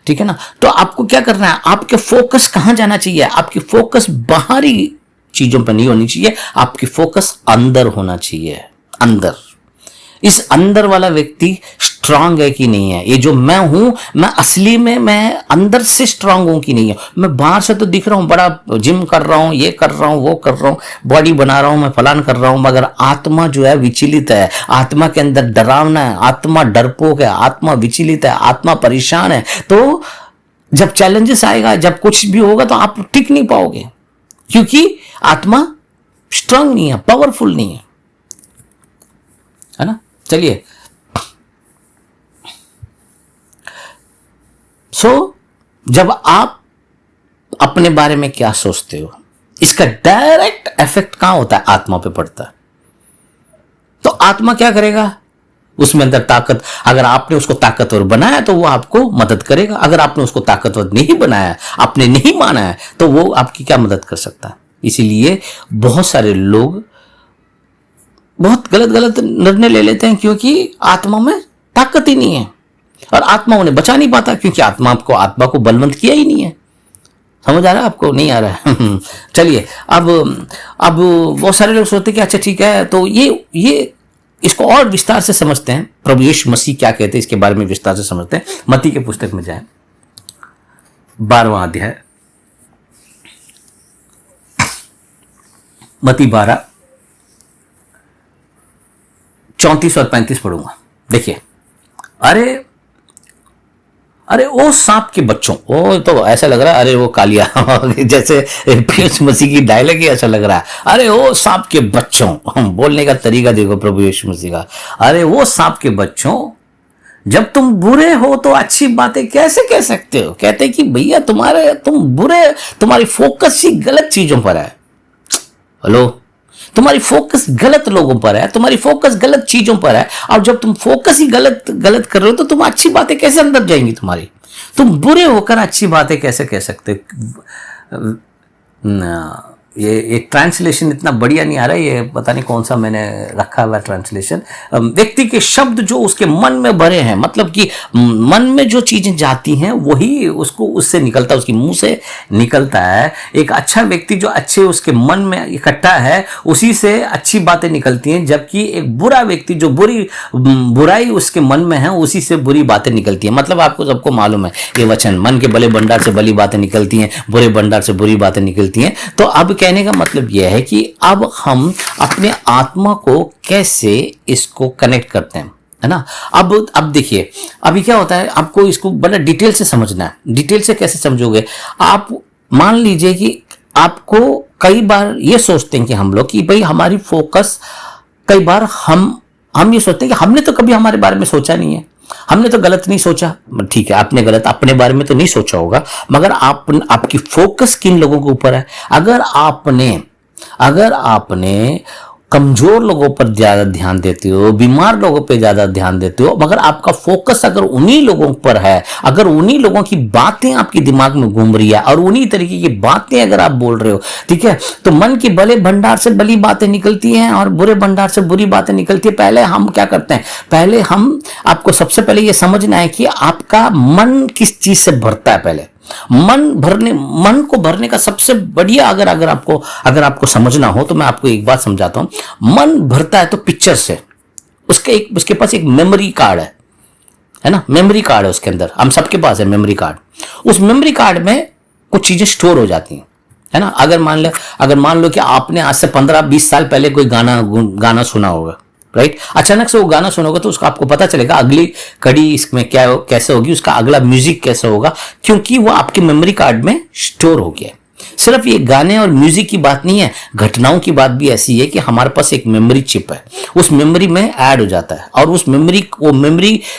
ठीक है ना। तो आपको क्या करना है, आपके फोकस कहां जाना चाहिए? आपकी फोकस बाहरी चीजों पर नहीं होनी चाहिए, आपकी फोकस अंदर होना चाहिए। अंदर, इस अंदर वाला व्यक्ति स्ट्रांग है कि नहीं है? ये जो मैं हूं, मैं असली में मैं अंदर से स्ट्रांग हूं कि नहीं है? मैं बाहर से तो दिख रहा हूं, बड़ा जिम कर रहा हूं, ये कर रहा हूं, वो कर रहा हूं, बॉडी बना रहा हूं, मैं फलान कर रहा हूं, मगर आत्मा जो है विचलित है। आत्मा के अंदर डरावना है, आत्मा डरपोक है, आत्मा विचलित है, आत्मा परेशान है। तो जब चैलेंजेस आएगा, जब कुछ भी होगा, तो आप टिक नहीं पाओगे, क्योंकि आत्मा स्ट्रांग नहीं है, पावरफुल नहीं है ना। चलिए, जब आप अपने बारे में क्या सोचते हो, इसका डायरेक्ट इफेक्ट कहां होता है? आत्मा पे पड़ता है। तो आत्मा क्या करेगा? उसमें अंदर ताकत, अगर आपने उसको ताकतवर बनाया तो वो आपको मदद करेगा। अगर आपने उसको ताकतवर नहीं बनाया, आपने नहीं माना है, तो वो आपकी क्या मदद कर सकता है? इसीलिए बहुत सारे लोग बहुत गलत गलत निर्णय ले लेते हैं, क्योंकि आत्मा में ताकत ही नहीं है और आत्मा उन्हें बचा नहीं पाता, क्योंकि आत्मा को बलवंत किया ही नहीं है। समझ आ रहा है आपको? नहीं आ रहा है? चलिए, अब बहुत सारे लोग सोचते हैं कि अच्छा ठीक है, तो ये इसको और विस्तार से समझते हैं। प्रभु यीशु मसीह क्या कहते हैं इसके बारे में विस्तार से समझते हैं। मत्ती के पुस्तक में जाएं, 12वां अध्याय, मत्ती 12, 34 और 35 पढ़ूंगा। देखिए, अरे वो सांप के बच्चों, वो तो ऐसा लग रहा है, अरे वो कालिया जैसे यीशु मसीह की डायलॉग ही ऐसा लग रहा है। अरे वो सांप के बच्चों, बोलने का तरीका देखो प्रभु यीशु मसीह का। अरे वो सांप के बच्चों, जब तुम बुरे हो तो अच्छी बातें कैसे कह सकते हो? कहते कि भैया तुम्हारी फोकस ही गलत चीजों पर है। हेलो, तुम्हारी फोकस गलत लोगों पर है, तुम्हारी फोकस गलत चीजों पर है। और जब तुम फोकस ही गलत कर रहे हो तो तुम अच्छी बातें कैसे अंदर जाएंगी तुम्हारी? तुम बुरे होकर अच्छी बातें कैसे कह सकते? ये एक ट्रांसलेशन इतना बढ़िया नहीं आ रहा है, ये पता नहीं कौन सा मैंने रखा हुआ ट्रांसलेशन। व्यक्ति के शब्द जो उसके मन में भरे हैं, मतलब कि मन में जो चीजें जाती हैं वही उससे निकलता है, उसके मुंह से निकलता है। एक अच्छा व्यक्ति जो अच्छे उसके मन में इकट्ठा है, उसी से अच्छी बातें निकलती हैं, जबकि एक बुरा व्यक्ति जो बुराई उसके मन में है, उसी से बुरी बातें निकलती हैं। मतलब आपको सबको मालूम है ये वचन, मन के भले भंडार से भली बातें निकलती हैं, बुरे भंडार से बुरी बातें निकलती हैं। तो अब कहने का मतलब यह है कि अब हम अपने आत्मा को कैसे इसको कनेक्ट करते हैं, है ना? अब देखिए, अभी क्या होता है, आपको इसको बड़ा डिटेल से समझना है। डिटेल से कैसे समझोगे आप? मान लीजिए कि आपको कई बार ये सोचते हैं कि हम लोग कि भाई हमारी फोकस, कई बार हम ये सोचते हैं कि हमने तो कभी हमारे बारे में सोचा नहीं है, हमने तो गलत नहीं सोचा। ठीक है, आपने गलत अपने बारे में तो नहीं सोचा होगा, मगर आपकी फोकस किन लोगों के ऊपर है? अगर आपने कमजोर लोगों पर ज्यादा ध्यान देते हो, बीमार लोगों पर ज्यादा ध्यान देते हो, मगर आपका फोकस अगर उन्हीं लोगों पर है, अगर उन्हीं लोगों की बातें आपके दिमाग में घूम रही है और उन्हीं तरीके की बातें अगर आप बोल रहे हो, ठीक है, तो मन के भले भंडार से भली बातें निकलती हैं और बुरे भंडार से बुरी बातें निकलती है। पहले हम क्या करते हैं? पहले आपको सबसे पहले यह समझना है कि आपका मन किस चीज से भरता है। पहले मन को भरने का सबसे बढ़िया, अगर आपको समझना हो तो मैं आपको एक बात समझाता हूं। मन भरता है तो पिक्चर से, उसके पास एक मेमोरी कार्ड है ना? मेमोरी कार्ड है उसके अंदर, हम सबके पास है मेमोरी कार्ड। उस मेमोरी कार्ड में कुछ चीजें स्टोर हो जाती हैं, है ना? अगर मान लो कि आपने आज से 15-20 साल पहले कोई गाना सुना होगा, राइट? अचानक से वो गाना सुनोगे तो उसका आपको पता चलेगा अगली कड़ी इसमें कैसे होगी, उसका अगला म्यूजिक कैसे होगा, क्योंकि वो आपके मेमोरी कार्ड में स्टोर हो गया। सिर्फ ये गाने और म्यूजिक की बात नहीं है, घटनाओं की बात भी ऐसी है कि हमारे पास एक मेमोरी चिप है, उस मेमोरी में ऐड हो जाता है और उस मेमोरी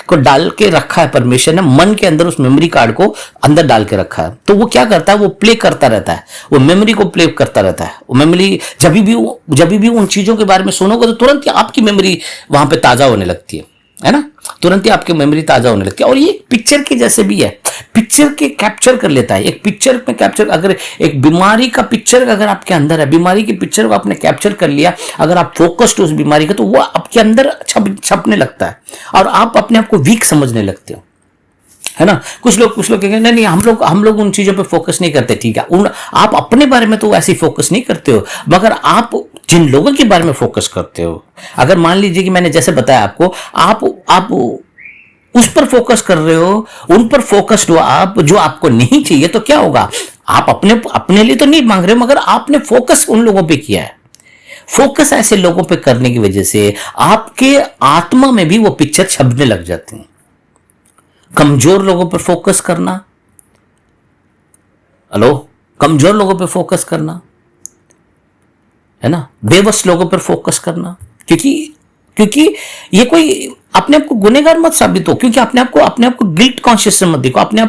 को डाल के रखा है परमेश्वर ने मन के अंदर, उस मेमोरी कार्ड को अंदर डाल के रखा है। तो वो क्या करता है? वो प्ले करता रहता है, वो मेमोरी को प्ले करता रहता है। वो मेमोरी जब भी उन चीजों के बारे में सुनोगे तो तुरंत ही आपकी मेमोरी वहां पे ताजा होने लगती है ना? तुरंत ही आपकी मेमोरी ताजा होने लगती है। और ये पिक्चर के जैसे भी है, पिक्चर के कैप्चर कर लेता है। एक पिक्चर में कैप्चर, अगर एक बीमारी का पिक्चर अगर आपके अंदर है, बीमारी की पिक्चर को आपने कैप्चर कर लिया, अगर आप फोकस्ड उस बीमारी का, तो वो आपके अंदर छपने लगता है और आप अपने आप को वीक समझने लगते हो, है ना? कुछ लोग कहेंगे नहीं, हम लोग उन चीजों पे फोकस नहीं करते। ठीक है, आप अपने बारे में तो ऐसे फोकस नहीं करते हो, मगर आप जिन लोगों के बारे में फोकस करते हो, अगर मान लीजिए कि मैंने जैसे बताया आपको, आप उस पर फोकस कर रहे हो, उन पर फोकस्ड हो आप, जो आपको नहीं चाहिए, तो क्या होगा? आप अपने लिए तो नहीं मांग रहे हो, मगर आपने फोकस उन लोगों पे किया है। फोकस ऐसे लोगों पे करने की वजह से आपके आत्मा में भी वो पिक्चर छपने लग जाती है। कमजोर लोगों पर फोकस करना, हेलो, कमजोर लोगों पर फोकस करना, है ना? बेबस लोगों पर फोकस करना, क्योंकि ये कोई अपने आप को गुनहगार मत साबित हो, क्योंकि अपने आप को गिल्ट कॉन्शियस मत देखो, अपने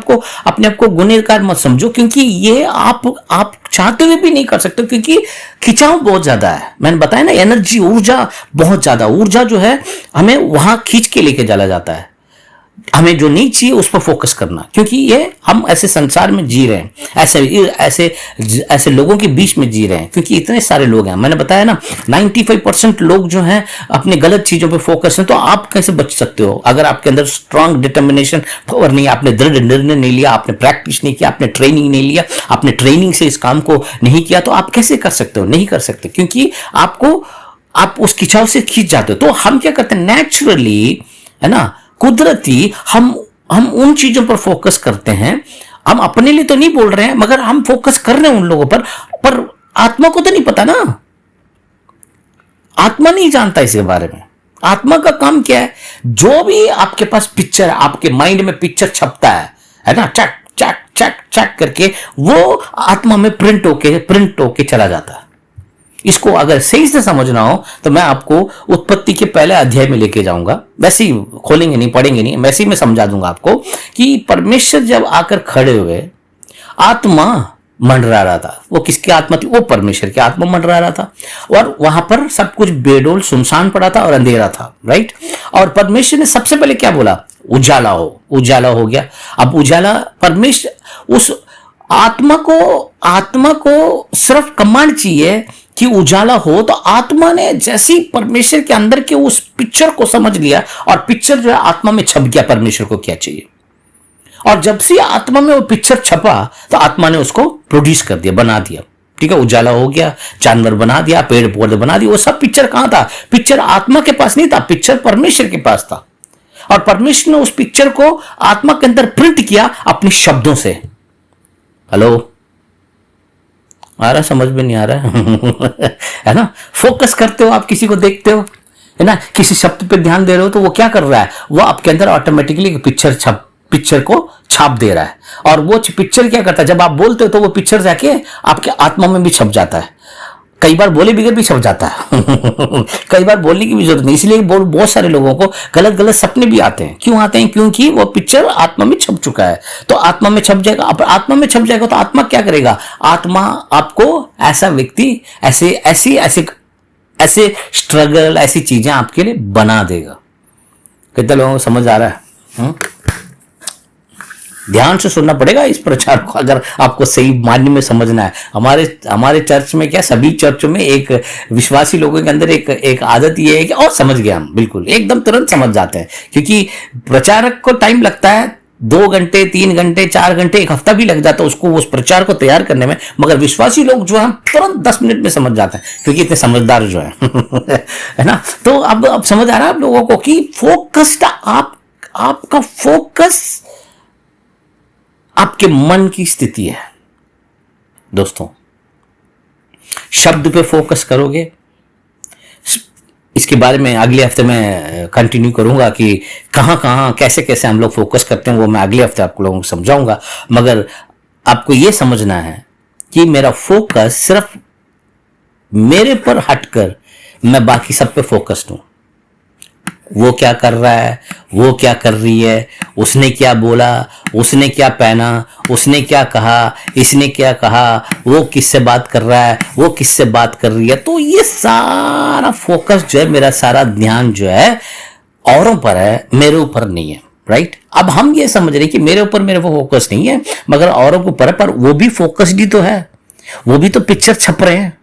आप को गुनहगार मत समझो, क्योंकि ये आप चाहते हुए भी नहीं कर सकते, क्योंकि खिंचाव बहुत ज्यादा है। मैंने बताया ना, एनर्जी, ऊर्जा बहुत ज्यादा, ऊर्जा जो है हमें वहां खींच के लेके चला जाता है। हमें जो नहीं चाहिए उस पर फोकस करना, क्योंकि ये हम ऐसे संसार में जी रहे हैं, ऐसे लोगों के बीच में जी रहे हैं, क्योंकि इतने सारे लोग हैं। मैंने बताया ना 95% लोग जो हैं अपने गलत चीजों पे फोकस हैं। तो आप कैसे बच सकते हो? अगर आपके अंदर स्ट्रांग डिटर्मिनेशन पावर नहीं, आपने दृढ़ निर्णय नहीं लिया, आपने प्रैक्टिस नहीं किया, आपने ट्रेनिंग नहीं लिया, आपने ट्रेनिंग से इस काम को नहीं किया, तो आप कैसे कर सकते हो? नहीं कर सकते, क्योंकि आप उस खिंचाव से खींच जाते हो। तो हम क्या करते हैं, नेचुरली, है ना, कुदरती, हम उन चीजों पर फोकस करते हैं। हम अपने लिए तो नहीं बोल रहे हैं, मगर हम फोकस कर रहे हैं उन लोगों पर आत्मा को तो नहीं पता ना। आत्मा नहीं जानता इसके बारे में। आत्मा का काम क्या है? जो भी आपके पास पिक्चर, आपके माइंड में पिक्चर छपता है ना, चक चक चक चक करके वो आत्मा में प्रिंट होके चला जाता है। इसको अगर सही से समझना हो तो मैं आपको उत्पत्ति के पहले अध्याय में लेके जाऊंगा। वैसे ही खोलेंगे नहीं, पढ़ेंगे नहीं, वैसे ही मैं समझा दूंगा आपको कि परमेश्वर जब आकर खड़े हुए, आत्मा मंडरा रहा था। वो किसकी आत्मा थी? वो परमेश्वर की आत्मा मंडरा रहा था, और वहां पर सब कुछ बेडोल सुनसान पड़ा था और अंधेरा था, राइट। और परमेश्वर ने सबसे पहले क्या बोला? उजाला हो। उजाला हो गया। अब उजाला, परमेश्वर उस आत्मा को सिर्फ कमांड चाहिए कि उजाला हो, तो आत्मा ने जैसी परमेश्वर के अंदर के उस पिक्चर को समझ लिया, और पिक्चर जो है आत्मा में छप गया, परमेश्वर को क्या चाहिए। और जब से आत्मा में वो पिक्चर छपा तो आत्मा ने उसको प्रोड्यूस कर दिया, बना दिया। ठीक है, उजाला हो गया, जानवर बना दिया, पेड़ पौधे बना दिए। वो सब पिक्चर कहां था? पिक्चर आत्मा के पास नहीं था, पिक्चर परमेश्वर के पास था। और परमेश्वर ने उस पिक्चर को आत्मा के अंदर प्रिंट किया अपने शब्दों से। हेलो, आ रहा? समझ में नहीं आ रहा है ना? फोकस करते हो, आप किसी को देखते हो, है ना, किसी शब्द पे ध्यान दे रहे हो, तो वो क्या कर रहा है? वो आपके अंदर ऑटोमेटिकली पिक्चर को छाप दे रहा है। और वो पिक्चर क्या करता है? जब आप बोलते हो तो वो पिक्चर जाके आपके आत्मा में भी छप जाता है। कई बार बोले बगैर भी छप जाता है कई बार बोलने की भी जरूरत नहीं। इसलिए बहुत सारे लोगों को गलत सपने भी आते हैं। क्यों आते हैं? क्योंकि वो पिक्चर आत्मा में छप चुका है। तो आत्मा में छप जाएगा। अब आत्मा में छप जाएगा तो आत्मा क्या करेगा? आत्मा आपको ऐसा व्यक्ति, ऐसे स्ट्रगल, ऐसी चीजें आपके लिए बना देगा। कितने लोगों को समझ आ रहा है? ध्यान से सुनना पड़ेगा इस प्रचार को, अगर आपको सही मायने में समझना है। हमारे चर्च में क्या, सभी चर्चों में एक विश्वासी लोगों के अंदर एक आदत ये है कि, और समझ गए हम, बिल्कुल एकदम तुरंत समझ जाते हैं। क्योंकि प्रचारक को टाइम लगता है 2 घंटे, 3 घंटे, 4 घंटे, 1 हफ्ता भी लग जाता है उसको उस प्रचार को तैयार करने में, मगर विश्वासी लोग जो है तुरंत 10 मिनट में समझ जाते हैं, क्योंकि इतने समझदार जो है है ना। तो अब समझ आ रहा है आप लोगों को कि फोकस्ड, आपका फोकस आपके मन की स्थिति है। दोस्तों, शब्द पे फोकस करोगे, इसके बारे में अगले हफ्ते में कंटिन्यू करूंगा कि कहां कैसे कैसे हम लोग फोकस करते हैं, वो मैं अगले हफ्ते आपको लोगों को समझाऊंगा। मगर आपको ये समझना है कि मेरा फोकस सिर्फ मेरे पर हटकर मैं बाकी सब पे फोकस्ड हूं। वो क्या कर रहा है, वो क्या कर रही है, उसने क्या बोला, उसने क्या पहना, उसने क्या कहा, इसने क्या कहा, वो किससे बात कर रहा है, वो किससे बात कर रही है। तो ये सारा फोकस जो है, मेरा सारा ध्यान जो है औरों पर है, मेरे ऊपर नहीं है, राइट। अब हम ये समझ रहे कि मेरे ऊपर मेरे को फोकस नहीं है, मगर औरों के ऊपर है। पर वो भी फोकस्ड ही तो है, वो भी तो पिक्चर छप रहे हैं,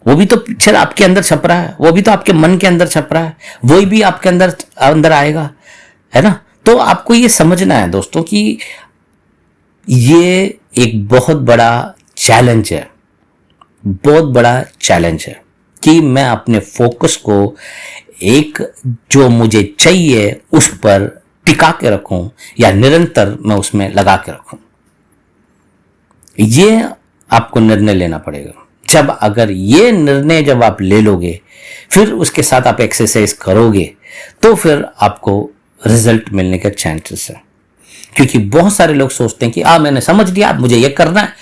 वो भी तो पिक्चर आपके अंदर छप रहा है, वो भी तो आपके मन के अंदर छप रहा है, वही भी आपके अंदर आएगा, है ना। तो आपको ये समझना है दोस्तों कि ये एक बहुत बड़ा चैलेंज है, बहुत बड़ा चैलेंज है कि मैं अपने फोकस को एक जो मुझे चाहिए उस पर टिका के रखूं, या निरंतर मैं उसमें लगा के रखूं। ये आपको निर्णय लेना पड़ेगा। अगर ये निर्णय जब आप ले लोगे, फिर उसके साथ आप एक्सरसाइज करोगे, तो फिर आपको रिजल्ट मिलने के चांसेस है। क्योंकि बहुत सारे लोग सोचते हैं कि मैंने समझ लिया, अब मुझे ये करना है,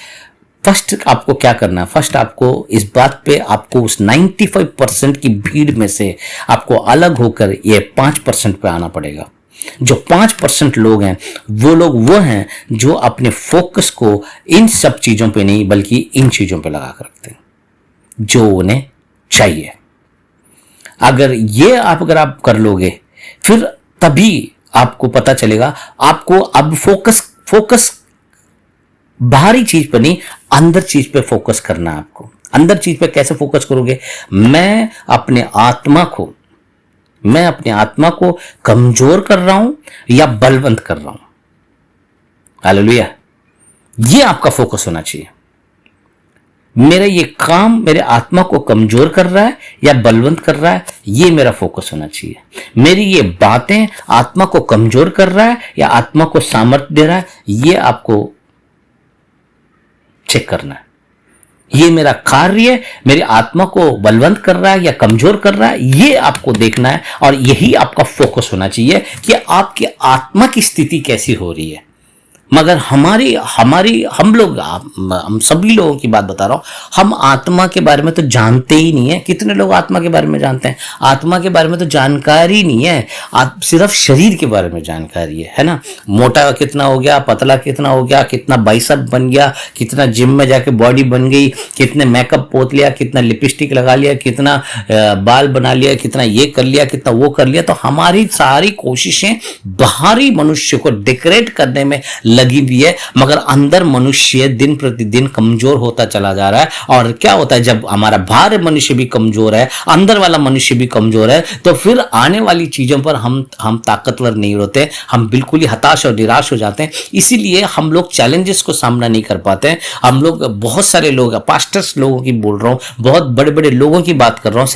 फर्स्ट आपको क्या करना है, फर्स्ट आपको इस बात पे, आपको उस 95% की भीड़ में से आपको अलग होकर ये 5% पे आना पड़ेगा। जो 5% लोग हैं वो लोग वो हैं जो अपने फोकस को इन सब चीजों पे नहीं बल्कि इन चीजों पे लगा कर रखते हैं जो उन्हें चाहिए। अगर आप कर लोगे फिर तभी आपको पता चलेगा। आपको अब फोकस बाहरी चीज पर नहीं, अंदर चीज पे फोकस करना है आपको। अंदर चीज पे कैसे फोकस करोगे? मैं अपने आत्मा को कमजोर कर रहा हूं या बलवंत कर रहा हूं? हालेलुया। ये आपका फोकस होना चाहिए। मेरा ये काम मेरे आत्मा को कमजोर कर रहा है या बलवंत कर रहा है, ये मेरा फोकस होना चाहिए। मेरी ये बातें आत्मा को कमजोर कर रहा है या आत्मा को सामर्थ्य दे रहा है, ये आपको चेक करना है। ये मेरा कार्य मेरी आत्मा को बलवंत कर रहा है या कमजोर कर रहा है, ये आपको देखना है। और यही आपका फोकस होना चाहिए कि आपकी आत्मा की स्थिति कैसी हो रही है। मगर हम सभी लोगों की बात बता रहा हूं, हम आत्मा के बारे में तो जानते ही नहीं है। कितने लोग आत्मा के बारे में जानते हैं? आत्मा के बारे में तो जानकारी नहीं है, सिर्फ शरीर के बारे में जानकारी है ना। मोटा कितना हो गया, पतला कितना हो गया, कितना बाइसेप बन गया, कितना जिम में जाके बॉडी बन गई, कितने मेकअप पोत लिया, कितना लिपस्टिक लगा लिया, कितना बाल बना लिया, कितना ये कर लिया, कितना वो कर लिया। तो हमारी सारी कोशिशें बाहरी मनुष्य को डेकोरेट करने में लगी हुई है, मगर अंदर मनुष्य दिन प्रतिदिन कमजोर होता चला जा रहा है। और क्या होता है, जब हमारा बाहर मनुष्य भी कमजोर है, अंदर वाला मनुष्य भी कमजोर है, तो फिर आने वाली चीजों पर हम ताकतवर नहीं होते, हम बिल्कुल ही हताश और निराश हो जाते हैं। इसीलिए हम लोग चैलेंजेस को सामना नहीं कर पाते हैं। हम लोग, बहुत सारे लोग, पास्टर्स लोगों की बोल रहा हूं, बहुत बड़े बड़े लोगों की बात कर रहा हूं,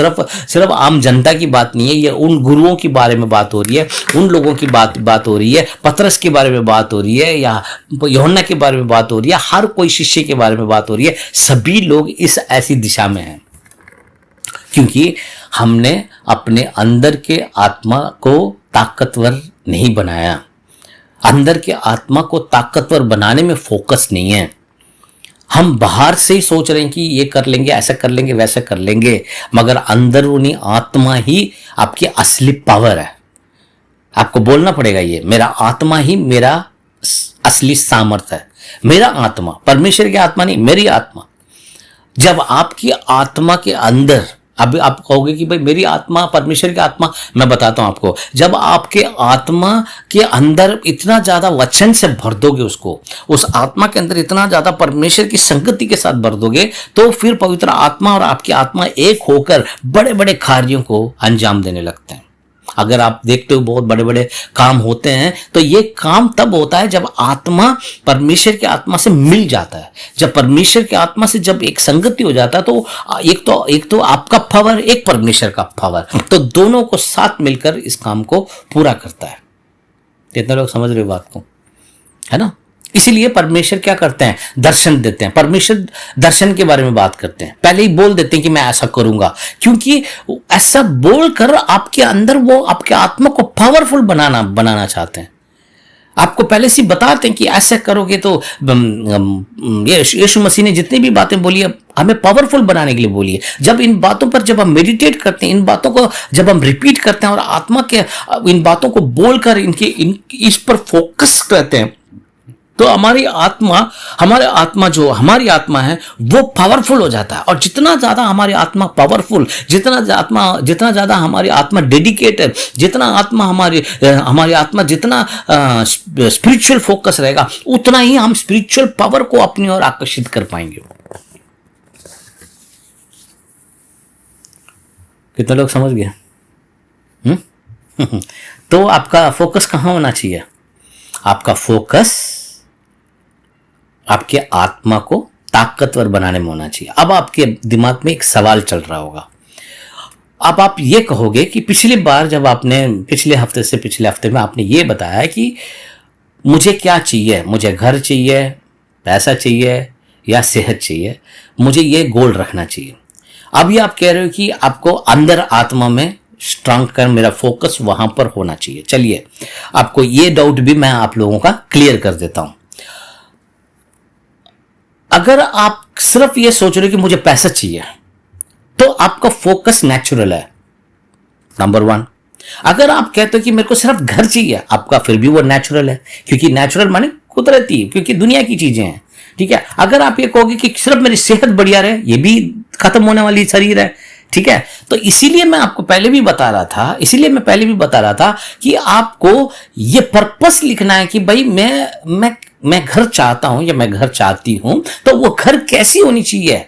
सिर्फ आम जनता की बात नहीं है। ये उन गुरुओं की बारे में बात हो रही है, उन लोगों की बात हो रही है, पतरस के बारे में बात हो रही है, या यूहन्ना के बारे में बात हो रही है, हर कोई शिष्य के बारे में बात हो रही है। सभी लोग इस ऐसी दिशा में हैं क्योंकि हमने अपने अंदर के आत्मा को ताकतवर नहीं बनाया। अंदर के आत्मा को ताकतवर बनाने में फोकस नहीं है। हम बाहर से ही सोच रहे हैं कि ये कर लेंगे, ऐसा कर लेंगे, वैसा कर लेंगे, मगर अंदरूनी आत्मा ही आपकी असली पावर है। आपको बोलना पड़ेगा, ये मेरा आत्मा ही मेरा असली सामर्थ्य है। मेरा आत्मा, परमेश्वर की आत्मा नहीं, मेरी आत्मा। जब आपकी आत्मा के अंदर, अब आप कहोगे कि भाई मेरी आत्मा, परमेश्वर की आत्मा, मैं बताता हूं आपको। जब आपके आत्मा के अंदर इतना ज्यादा वचन से भर दोगे, उसको, उस आत्मा के अंदर इतना ज्यादा परमेश्वर की संगति के साथ भर दोगे, तो फिर पवित्र आत्मा और आपकी आत्मा एक होकर बड़े बड़े कार्यों को अंजाम देने लगते हैं। अगर आप देखते हो बहुत बड़े बड़े काम होते हैं, तो ये काम तब होता है जब आत्मा परमेश्वर की आत्मा से मिल जाता है। जब परमेश्वर की आत्मा से जब एक संगति हो जाता है, तो एक तो आपका पावर, एक परमेश्वर का पावर, तो दोनों को साथ मिलकर इस काम को पूरा करता है। कितने लोग समझ रहे हो बात को, है ना? इसीलिए परमेश्वर क्या करते हैं, दर्शन देते हैं। परमेश्वर दर्शन के बारे में बात करते हैं, पहले ही बोल देते हैं कि मैं ऐसा करूंगा, क्योंकि ऐसा बोलकर आपके अंदर वो आपके आत्मा को पावरफुल बनाना चाहते हैं। आपको पहले से बताते हैं कि ऐसा करोगे तो यीशु मसीह ने जितनी भी बातें बोली है, हमें पावरफुल बनाने के लिए बोली है। जब इन बातों पर जब हम मेडिटेट करते हैं, इन बातों को जब हम रिपीट करते हैं और आत्मा के इन बातों को बोलकर इस पर फोकस करते हैं, तो हमारी आत्मा है वो पावरफुल हो जाता है। और जितना ज्यादा हमारी आत्मा पावरफुल, जितना ज्यादा हमारी आत्मा डेडिकेटेड, जितना हमारी आत्मा जितना स्पिरिचुअल फोकस रहेगा, उतना ही हम स्पिरिचुअल पावर को अपनी ओर आकर्षित कर पाएंगे। कितने लोग समझ गए? तो आपका फोकस कहां होना चाहिए? आपका फोकस आपके आत्मा को ताकतवर बनाने में होना चाहिए। अब आपके दिमाग में एक सवाल चल रहा होगा। अब आप ये कहोगे कि पिछली बार जब आपने पिछले हफ्ते में आपने ये बताया कि मुझे क्या चाहिए, मुझे घर चाहिए, पैसा चाहिए या सेहत चाहिए, मुझे ये गोल रखना चाहिए। अभी आप कह रहे हो कि आपको अंदर आत्मा में स्ट्रांग कर, मेरा फोकस वहां पर होना चाहिए। चलिए, आपको ये डाउट भी मैं आप लोगों का क्लियर कर देता हूं। अगर आप सिर्फ ये सोच रहे हो कि मुझे पैसा चाहिए, तो आपका फोकस नेचुरल है, नंबर वन। अगर आप कहते हो कि मेरे को सिर्फ घर चाहिए, आपका फिर भी वो नेचुरल है, क्योंकि नेचुरल माने कुदरती, क्योंकि दुनिया की चीजें हैं, ठीक है। अगर आप ये कहोगे कि सिर्फ मेरी सेहत बढ़िया रहे, ये भी खत्म होने वाली शरीर है, ठीक है। तो इसीलिए मैं आपको पहले भी बता रहा था कि आपको ये पर्पस लिखना है कि भाई मैं घर चाहता हूं या मैं घर चाहती हूं, तो वो घर कैसी होनी चाहिए,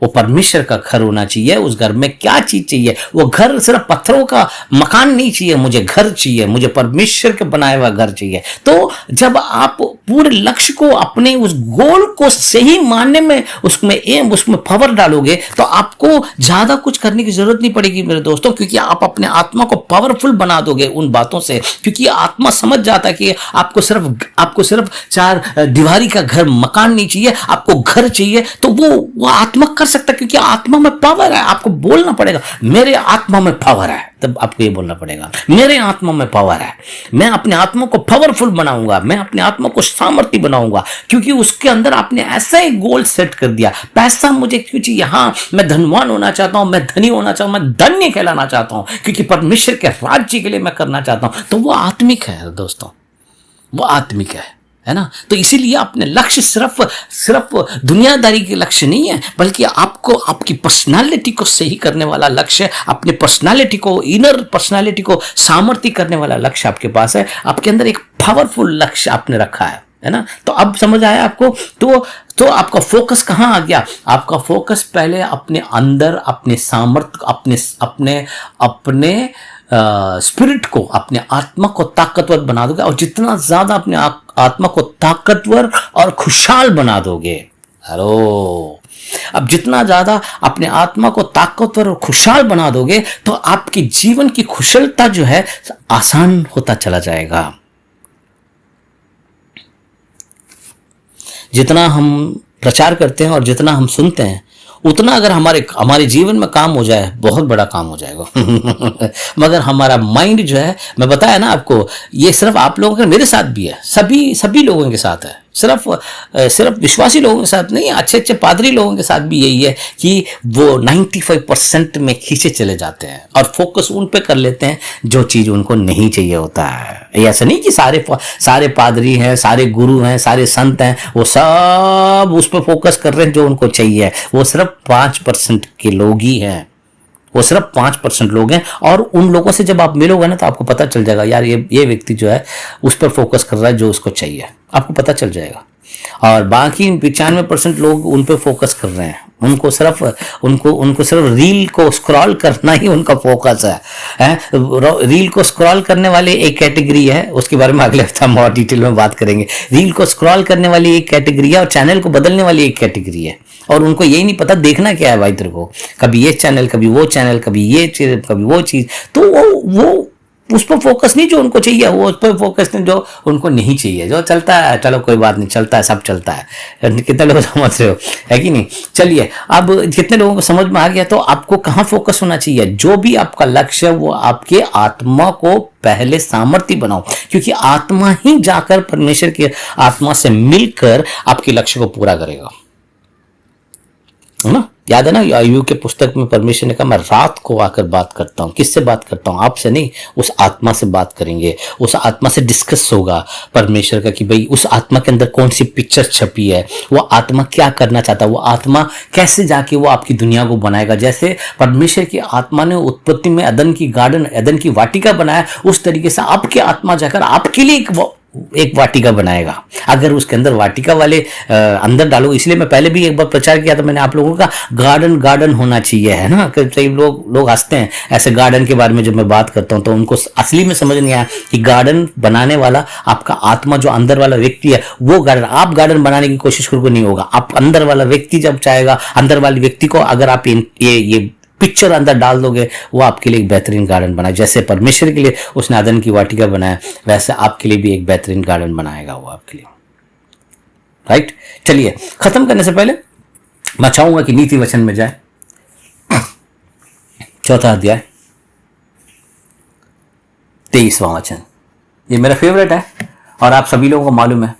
वो परमेश्वर का घर होना चाहिए। उस घर में क्या चीज चाहिए, वो घर सिर्फ पत्थरों का मकान नहीं चाहिए, मुझे घर चाहिए, मुझे परमेश्वर के बनाया हुआ घर चाहिए। तो जब आप पूरे लक्ष्य को, अपने उस गोल को सही मानने में, उसमें पावर डालोगे, तो आपको ज्यादा कुछ करने की जरूरत नहीं पड़ेगी मेरे दोस्तों, क्योंकि आप अपने आत्मा को पावरफुल बना दोगे उन बातों से। क्योंकि आत्मा समझ जाता है कि आपको सिर्फ चार दीवारी का घर मकान नहीं चाहिए, आपको घर चाहिए। तो वो आत्मा कर सकता, क्योंकि आत्मा में पावर है। आपको बोलना पड़ेगा मेरे आत्मा में पावर है, तब आपको ये बोलना पड़ेगा मेरे आत्मा में पावर है, मैं अपने आत्मा को पावरफुल बनाऊंगा, मैं अपने आत्मा को सामर्थ्य बनाऊंगा, क्योंकि उसके अंदर आपने ऐसा ही गोल सेट कर दिया। पैसा मुझे क्यों चाहिए, हाँ मैं धनवान होना चाहता हूं, मैं धनी होना चाहता हूं, मैं धन्य कहलाना चाहता हूं, क्योंकि परमेश्वर के राज्य के लिए मैं करना चाहता हूं। तो वो आत्मिक है दोस्तों, वो आत्मिक है ना। तो इसीलिए अपने लक्ष्य सिर्फ दुनियादारी के लक्ष्य नहीं है, बल्कि आपको आपकी पर्सनालिटी को सही करने वाला लक्ष्य, अपने पर्सनालिटी को, इनर पर्सनालिटी को सामर्थ्य करने वाला लक्ष्य आपके पास है। आपके अंदर एक पावरफुल लक्ष्य आपने रखा है ना। तो अब समझ आया आपको। तो आपका फोकस कहां आ गया, आपका फोकस पहले अपने अंदर, अपने सामर्थ्य, अपने स्पिरिट को, अपने आत्मा को ताकतवर बना दोगे। और जितना ज्यादा अपने आत्मा को ताकतवर और खुशहाल बना दोगे, हेलो, अब जितना ज्यादा अपने आत्मा को ताकतवर और खुशहाल बना दोगे, तो आपके जीवन की कुशलता जो है आसान होता चला जाएगा। जितना हम प्रचार करते हैं और जितना हम सुनते हैं, उतना अगर हमारे जीवन में काम हो जाए, बहुत बड़ा काम हो जाएगा। मगर हमारा माइंड जो है, मैं बताया ना आपको, ये सिर्फ आप लोगों के, मेरे साथ भी है, सभी लोगों के साथ है, सिर्फ विश्वासी लोगों के साथ नहीं, अच्छे पादरी लोगों के साथ भी यही है कि वो 95% में खींचे चले जाते हैं और फोकस उन पे कर लेते हैं जो चीज उनको नहीं चाहिए होता है। ऐसा नहीं कि सारे पादरी हैं, सारे गुरु हैं, सारे संत हैं, वो सब उस पर फोकस कर रहे हैं जो उनको चाहिए। वो सिर्फ 5% के लोग ही हैं, वो सिर्फ 5% लोग हैं। और उन लोगों से जब आप मिलोगे ना, तो आपको पता चल जाएगा, यार ये व्यक्ति जो है उस पर फोकस कर रहा है जो उसको चाहिए, आपको पता चल जाएगा। और बाकी 95% लोग उन पे फोकस कर रहे हैं, उनको सिर्फ रील को स्क्रॉल करना ही उनका फोकस है। रील को स्क्रॉल करने वाले एक कैटेगरी है, उसके बारे में अगले हफ्ते हम और डिटेल में बात करेंगे। रील को स्क्रॉल करने वाली एक कैटेगरी है और चैनल को बदलने वाली एक कैटेगरी है। और उनको यही नहीं पता देखना क्या है भाई तेरे को, कभी ये चैनल, कभी वो चैनल, कभी ये चीज, कभी वो चीज। तो वो उस पर फोकस नहीं जो उनको चाहिए, वो उस पर फोकस नहीं जो उनको नहीं चाहिए। जो चलता है चलो कोई बात नहीं, चलता है, सब चलता है। कितने लोग समझ रहे हो, है कि नहीं। चलिए, अब कितने लोगों को समझ में आ गया। तो आपको कहाँ फोकस होना चाहिए, जो भी आपका लक्ष्य है वो आपके आत्मा को पहले सामर्थ्य बनाओ, क्योंकि आत्मा ही जाकर परमेश्वर की आत्मा से मिलकर आपके लक्ष्य को पूरा करेगा, है ना। याद है ना, अय्यूब के पुस्तक में परमेश्वर ने कहा, मैं रात को आकर बात करता हूं। किससे बात करता हूं, आपसे नहीं, उस आत्मा से बात करेंगे। उस आत्मा से डिस्कस होगा परमेश्वर का कि भाई उस आत्मा के अंदर कौन सी पिक्चर छपी है, वो आत्मा क्या करना चाहता है, वो आत्मा कैसे जाके वो आपकी दुनिया को बनाएगा। जैसे परमेश्वर की आत्मा ने उत्पत्ति में अदन की वाटिका बनाया, उस तरीके से आपकी आत्मा जाकर आपके लिए एक वाटिका बनाएगा। अगर उसके अंदर वाटिका वाले अंदर डालो, इसलिए मैं पहले भी एक बार प्रचार किया था मैंने आप लोगों का, गार्डन होना चाहिए, है ना। कई लोग हंसते हैं ऐसे गार्डन के बारे में जब मैं बात करता हूं, तो उनको असली में समझ नहीं आया कि गार्डन बनाने वाला आपका आत्मा, जो अंदर वाला व्यक्ति है, वो गार्डन। आप गार्डन बनाने की कोशिश करोगे नहीं होगा। आप अंदर वाला व्यक्ति जब चाहेगा, अंदर वाले व्यक्ति को अगर आप ये पिक्चर अंदर डाल दोगे, वो आपके लिए एक बेहतरीन गार्डन बनाए। जैसे परमेश्वर के लिए उसने अदन की वाटिका बनाया, वैसे आपके लिए भी एक बेहतरीन गार्डन बनाएगा वो आपके लिए, राइट। चलिए, खत्म करने से पहले मैं चाहूंगा कि नीति वचन में जाए, 4वां अध्याय 23वां वचन। ये मेरा फेवरेट है और आप सभी लोगों को मालूम है।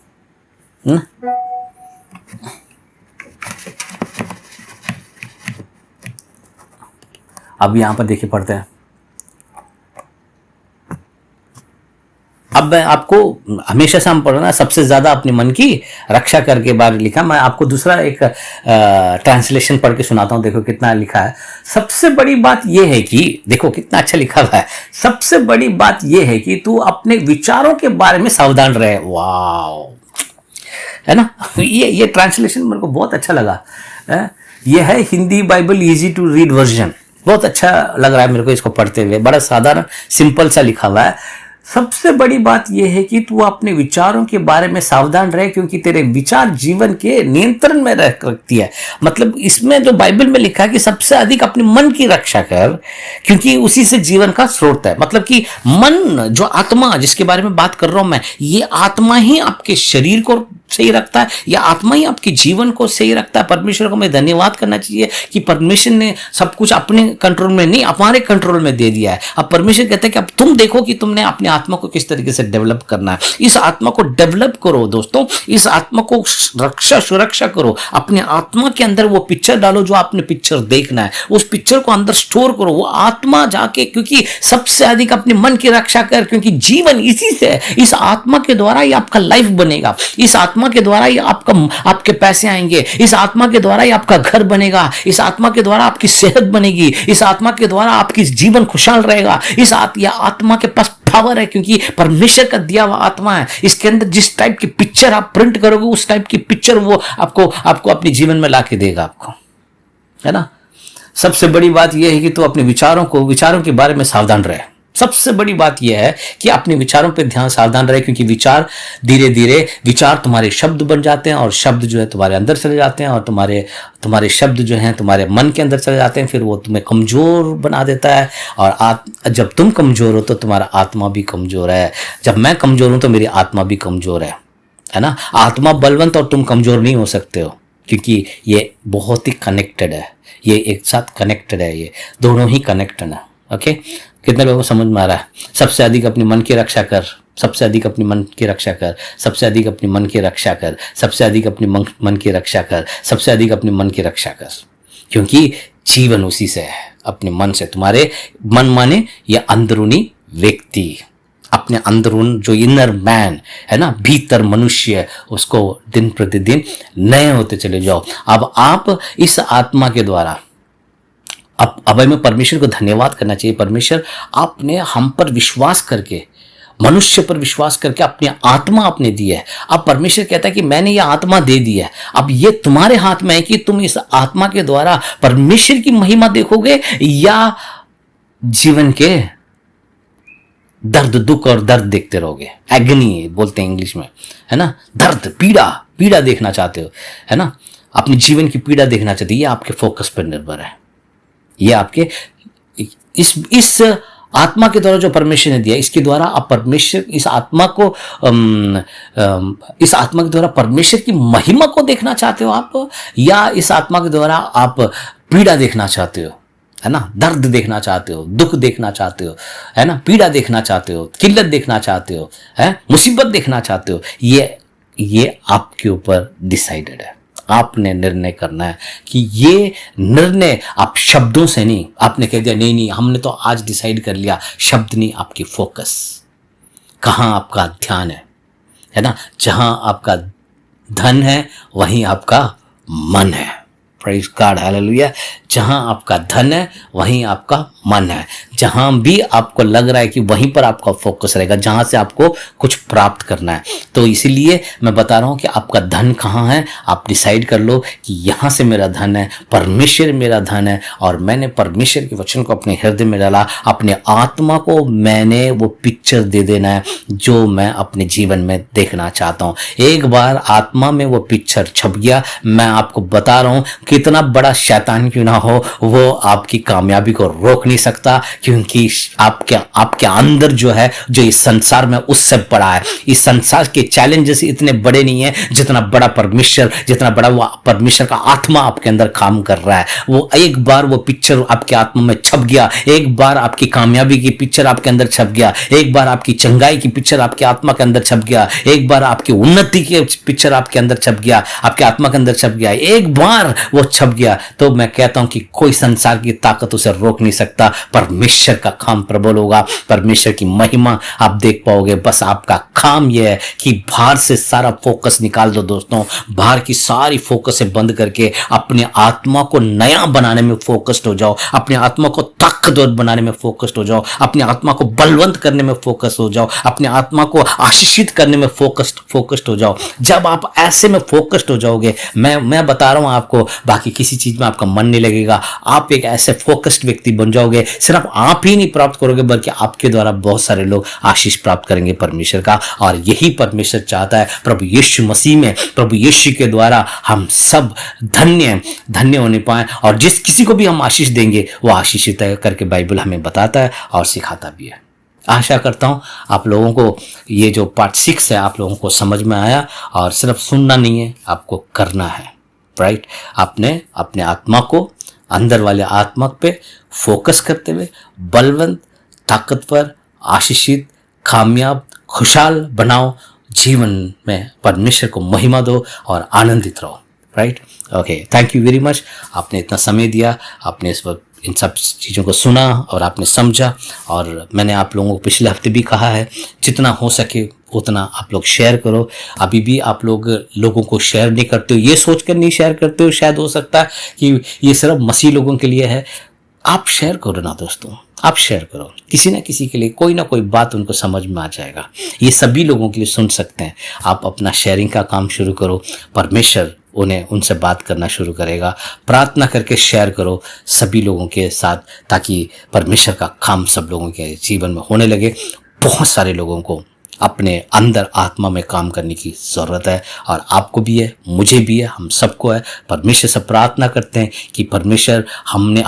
अब यहाँ पर देखिए पढ़ते हैं। अब मैं आपको हमेशा से हम पढ़ रहे हैं, सबसे ज्यादा अपने मन की रक्षा करके बारे लिखा। मैं आपको दूसरा एक ट्रांसलेशन पढ़ के सुनाता हूं, देखो कितना लिखा है। सबसे बड़ी बात यह है कि, देखो कितना अच्छा लिखा हुआ है, सबसे बड़ी बात यह है कि तू अपने विचारों के बारे में सावधान रहे। वाह, है ना। ये ट्रांसलेशन मेरे को बहुत अच्छा लगा। ये है Hindi Bible easy to read version, बहुत अच्छा लग रहा है मेरे को इसको पढ़ते हुए। बड़ा साधारण सिंपल सा लिखा हुआ है। सबसे बड़ी बात यह है कि तू अपने विचारों के बारे में सावधान रहे, क्योंकि तेरे विचार जीवन के नियंत्रण में रखती है। मतलब इसमें जो बाइबल में लिखा है कि सबसे अधिक अपने मन की रक्षा कर, क्योंकि उसी से जीवन का स्रोत है। मतलब कि मन, जो आत्मा जिसके बारे में बात कर रहा हूं मैं, ये आत्मा ही आपके शरीर को सही रखता है, या आत्मा ही आपके जीवन को सही रखता है। परमेश्वर को मैं धन्यवाद करना चाहिए कि परमेश्वर ने सब कुछ अपने कंट्रोल में नहीं, हमारे कंट्रोल में दे दिया है। अब परमेश्वर कहते हैं कि अब तुम देखो कि तुमने अपने आत्मा को किस तरीके से डेवलप करना है। इस आत्मा को डेवलप करो दोस्तों, इस आत्मा को सुरक्षा करो। अपने आत्मा के अंदर वो पिक्चर डालो जो आपने पिक्चर देखना है, उस पिक्चर को अंदर स्टोर करो। वो आत्मा जाके, क्योंकि सबसे अधिक अपने मन की रक्षा कर, क्योंकि जीवन इसी से है। इस आत्मा के द्वारा ही आपका लाइफ बनेगा, इस आत्मा के द्वारा ही आपके पैसे आएंगे, इस आत्मा के द्वारा ही आपका घर बनेगा, इस आत्मा के द्वारा आपकी सेहत बनेगी, इस आत्मा के द्वारा आपकी जीवन खुशहाल रहेगा। इस आत्मा के पास पावर है, क्योंकि परमेश्वर का दिया हुआ आत्मा है। इसके अंदर जिस टाइप की पिक्चर आप प्रिंट करोगे, उस टाइप की पिक्चर वो आपको अपने जीवन में लाके देगा आपको, है ना। सबसे बड़ी बात यह है कि तू अपने विचारों के बारे में सावधान रहे। सबसे बड़ी बात यह है कि अपने विचारों पे ध्यान सावधान रहे, क्योंकि धीरे धीरे विचार तुम्हारे शब्द बन जाते हैं, और शब्द जो है तुम्हारे अंदर चले जाते हैं, और तुम्हारे शब्द जो हैं तुम्हारे मन के अंदर चले जाते हैं। फिर वो तुम्हें कमजोर बना देता है, और जब तुम कमजोर हो तो तुम्हारा आत्मा भी कमजोर है। जब मैं कमजोर हूं तो मेरी आत्मा भी कमजोर है ना। आत्मा बलवंत और तुम कमजोर नहीं हो सकते हो, क्योंकि ये बहुत ही कनेक्टेड है, ये एक साथ कनेक्टेड है, ये दोनों ही कनेक्टेड है। ओके, कितने लोगों को समझ में आ रहा है। सबसे अधिक अपनी मन की रक्षा कर, सबसे अधिक अपनी मन की रक्षा कर, सबसे अधिक अपनी मन की रक्षा कर, सबसे अधिक अपनी मन की रक्षा कर, सबसे अधिक अपनी मन की रक्षा कर, क्योंकि जीवन उसी से है, अपने मन से। तुम्हारे मन माने या अंदरूनी व्यक्ति, अपने अंदरून जो इनर मैन है ना, भीतर मनुष्य, उसको दिन प्रतिदिन नए होते चले जाओ। अब आप इस आत्मा के द्वारा, अब हमें परमेश्वर को धन्यवाद करना चाहिए। परमेश्वर आपने हम पर विश्वास करके, मनुष्य पर विश्वास करके अपनी आत्मा आपने दी है। अब परमेश्वर कहता है कि मैंने ये आत्मा दे दी है, अब ये तुम्हारे हाथ में है कि तुम इस आत्मा के द्वारा परमेश्वर की महिमा देखोगे, या जीवन के दर्द, दुख और दर्द देखते रहोगे। एग्नी बोलते हैं इंग्लिश में, है ना। दर्द, पीड़ा देखना चाहते हो, है ना। अपने जीवन की पीड़ा देखना चाहते हो। ये आपके फोकस पर निर्भर है। ये आपके इस आत्मा के द्वारा जो परमेश्वर ने दिया, इसके द्वारा आप परमेश्वर, इस आत्मा के द्वारा परमेश्वर की महिमा को देखना चाहते हो आप, या इस आत्मा के द्वारा आप पीड़ा देखना चाहते हो, है ना। दर्द देखना चाहते हो, दुख देखना चाहते हो, है ना। पीड़ा देखना चाहते हो, किल्लत देखना चाहते हो, है मुसीबत देखना चाहते हो। ये आपके ऊपर डिसाइडेड है। आपने निर्णय करना है कि ये निर्णय आप शब्दों से नहीं, आपने कह दिया नहीं हमने तो आज डिसाइड कर लिया। शब्द नहीं, आपकी फोकस, कहाँ आपका ध्यान है ना। जहां आपका धन है वहीं आपका मन है। Praise God, hallelujah. जहां आपका धन है वहीं आपका मन है। जहां भी आपको लग रहा है कि वहीं पर आपका फोकस रहेगा, जहां से आपको कुछ प्राप्त करना है। तो इसीलिए मैं बता रहा हूं कि आपका धन कहाँ है, आप डिसाइड कर लो कि यहां से मेरा धन है, परमेश्वर मेरा धन है, और मैंने परमेश्वर के वचन को अपने हृदय में डाला। अपने आत्मा को मैंने वो पिक्चर दे देना है जो मैं अपने जीवन में देखना चाहता हूं। एक बार आत्मा में वो पिक्चर छप गया, मैं आपको बता रहा हूं कितना बड़ा शैतान क्यों ना हो, वो आपकी कामयाबी को रोक नहीं नहीं सकता, क्योंकि आपके अंदर जो है, जो इस संसार में उससे बड़ा है। इस संसार के चैलेंजेस इतने बड़े नहीं है जितना बड़ा परमेश्वर, जितना बड़ा वो परमेश्वर का आत्मा आपके अंदर काम कर रहा है। वो एक बार वो पिक्चर आपके आत्मा में छप गया, एक बार आपकी कामयाबी की पिक्चर आपके अंदर छप गया, एक बार आपकी चंगाई की पिक्चर आपके आत्मा के अंदर छप गया, एक बार आपकी उन्नति की पिक्चर आपके अंदर छप गया, आपके आत्मा के अंदर छप गया, एक बार वो छप गया, तो मैं कहता हूं कि कोई संसार की ताकत उसे रोक नहीं सकता। परमेश्वर का काम प्रबल होगा, परमेश्वर की महिमा आप देख पाओगे। बस आपका काम यह है कि बाहर से सारा फोकस निकाल दो दोस्तों, बाहर की सारी फोकस से बंद करके अपने आत्मा को नया बनाने में फोकस्ड हो जाओ, अपने आत्मा को ताकतवर बनाने में फोकस्ड हो जाओ, अपने आत्मा को बलवंत करने में फोकस हो जाओ, अपने आत्मा को आशीषित करने में फोकस्ड हो जाओ। जब आप ऐसे में फोकस्ड हो जाओगे, मैं बता रहा हूं आपको, बाकी किसी चीज में आपका मन नहीं लगेगा। आप एक ऐसे फोकस्ड व्यक्ति बन जाओगे, सिर्फ आप ही नहीं प्राप्त करोगे बल्कि आपके द्वारा बहुत सारे लोग आशीष प्राप्त करेंगे परमेश्वर का। और यही परमेश्वर चाहता है। प्रभु यीशु मसीह में, प्रभु यीशु के द्वारा हम सब धन्य होने पाए, और जिस किसी को भी हम आशीष देंगे वो आशीषित है करके बाइबल हमें बताता है और सिखाता भी है। आशा करता हूँ आप लोगों को ये जो पार्ट 6 है आप लोगों को समझ में आया, और सिर्फ सुनना नहीं है, आपको करना है। राइट, आपने अपने आत्मा को, अंदर वाले आत्मा पे फोकस करते हुए बलवंत, ताकतवर, आशीषित, कामयाब, खुशहाल बनाओ। जीवन में परमेश्वर को महिमा दो और आनंदित रहो। Right, okay, thank you very much. आपने इतना समय दिया, आपने इस वक्त इन सब चीज़ों को सुना और आपने समझा। और मैंने आप लोगों को पिछले हफ्ते भी कहा है, जितना हो सके उतना आप लोग शेयर करो। अभी भी आप लोगों को शेयर नहीं करते हो, ये सोचकर नहीं शेयर करते हो, शायद हो सकता है कि ये सिर्फ मसीह लोगों के लिए है। आप शेयर करो ना दोस्तों, आप शेयर करो, किसी ना किसी के लिए कोई ना कोई बात उनको समझ में आ जाएगा। ये सभी लोगों के लिए सुन सकते हैं। आप अपना शेयरिंग का काम शुरू करो, परमेश्वर उनसे बात करना शुरू करेगा। प्रार्थना करके शेयर करो सभी लोगों के साथ, ताकि परमेश्वर का काम सब लोगों के जीवन में होने लगे। बहुत सारे लोगों को अपने अंदर आत्मा में काम करने की ज़रूरत है, और आपको भी है, मुझे भी है, हम सबको है। परमेश्वर से प्रार्थना करते हैं कि परमेश्वर हमने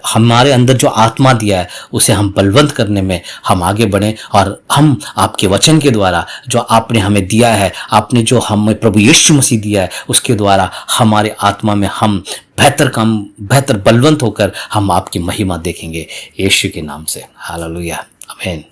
हमारे अंदर जो आत्मा दिया है उसे हम बलवंत करने में हम आगे बढ़ें, और हम आपके वचन के द्वारा जो आपने हमें दिया है, आपने जो हमें प्रभु यीशु मसीह दिया है, उसके द्वारा हमारे आत्मा में हम बेहतर बलवंत होकर हम आपकी महिमा देखेंगे। यीशु के नाम से हालेलुया, आमीन।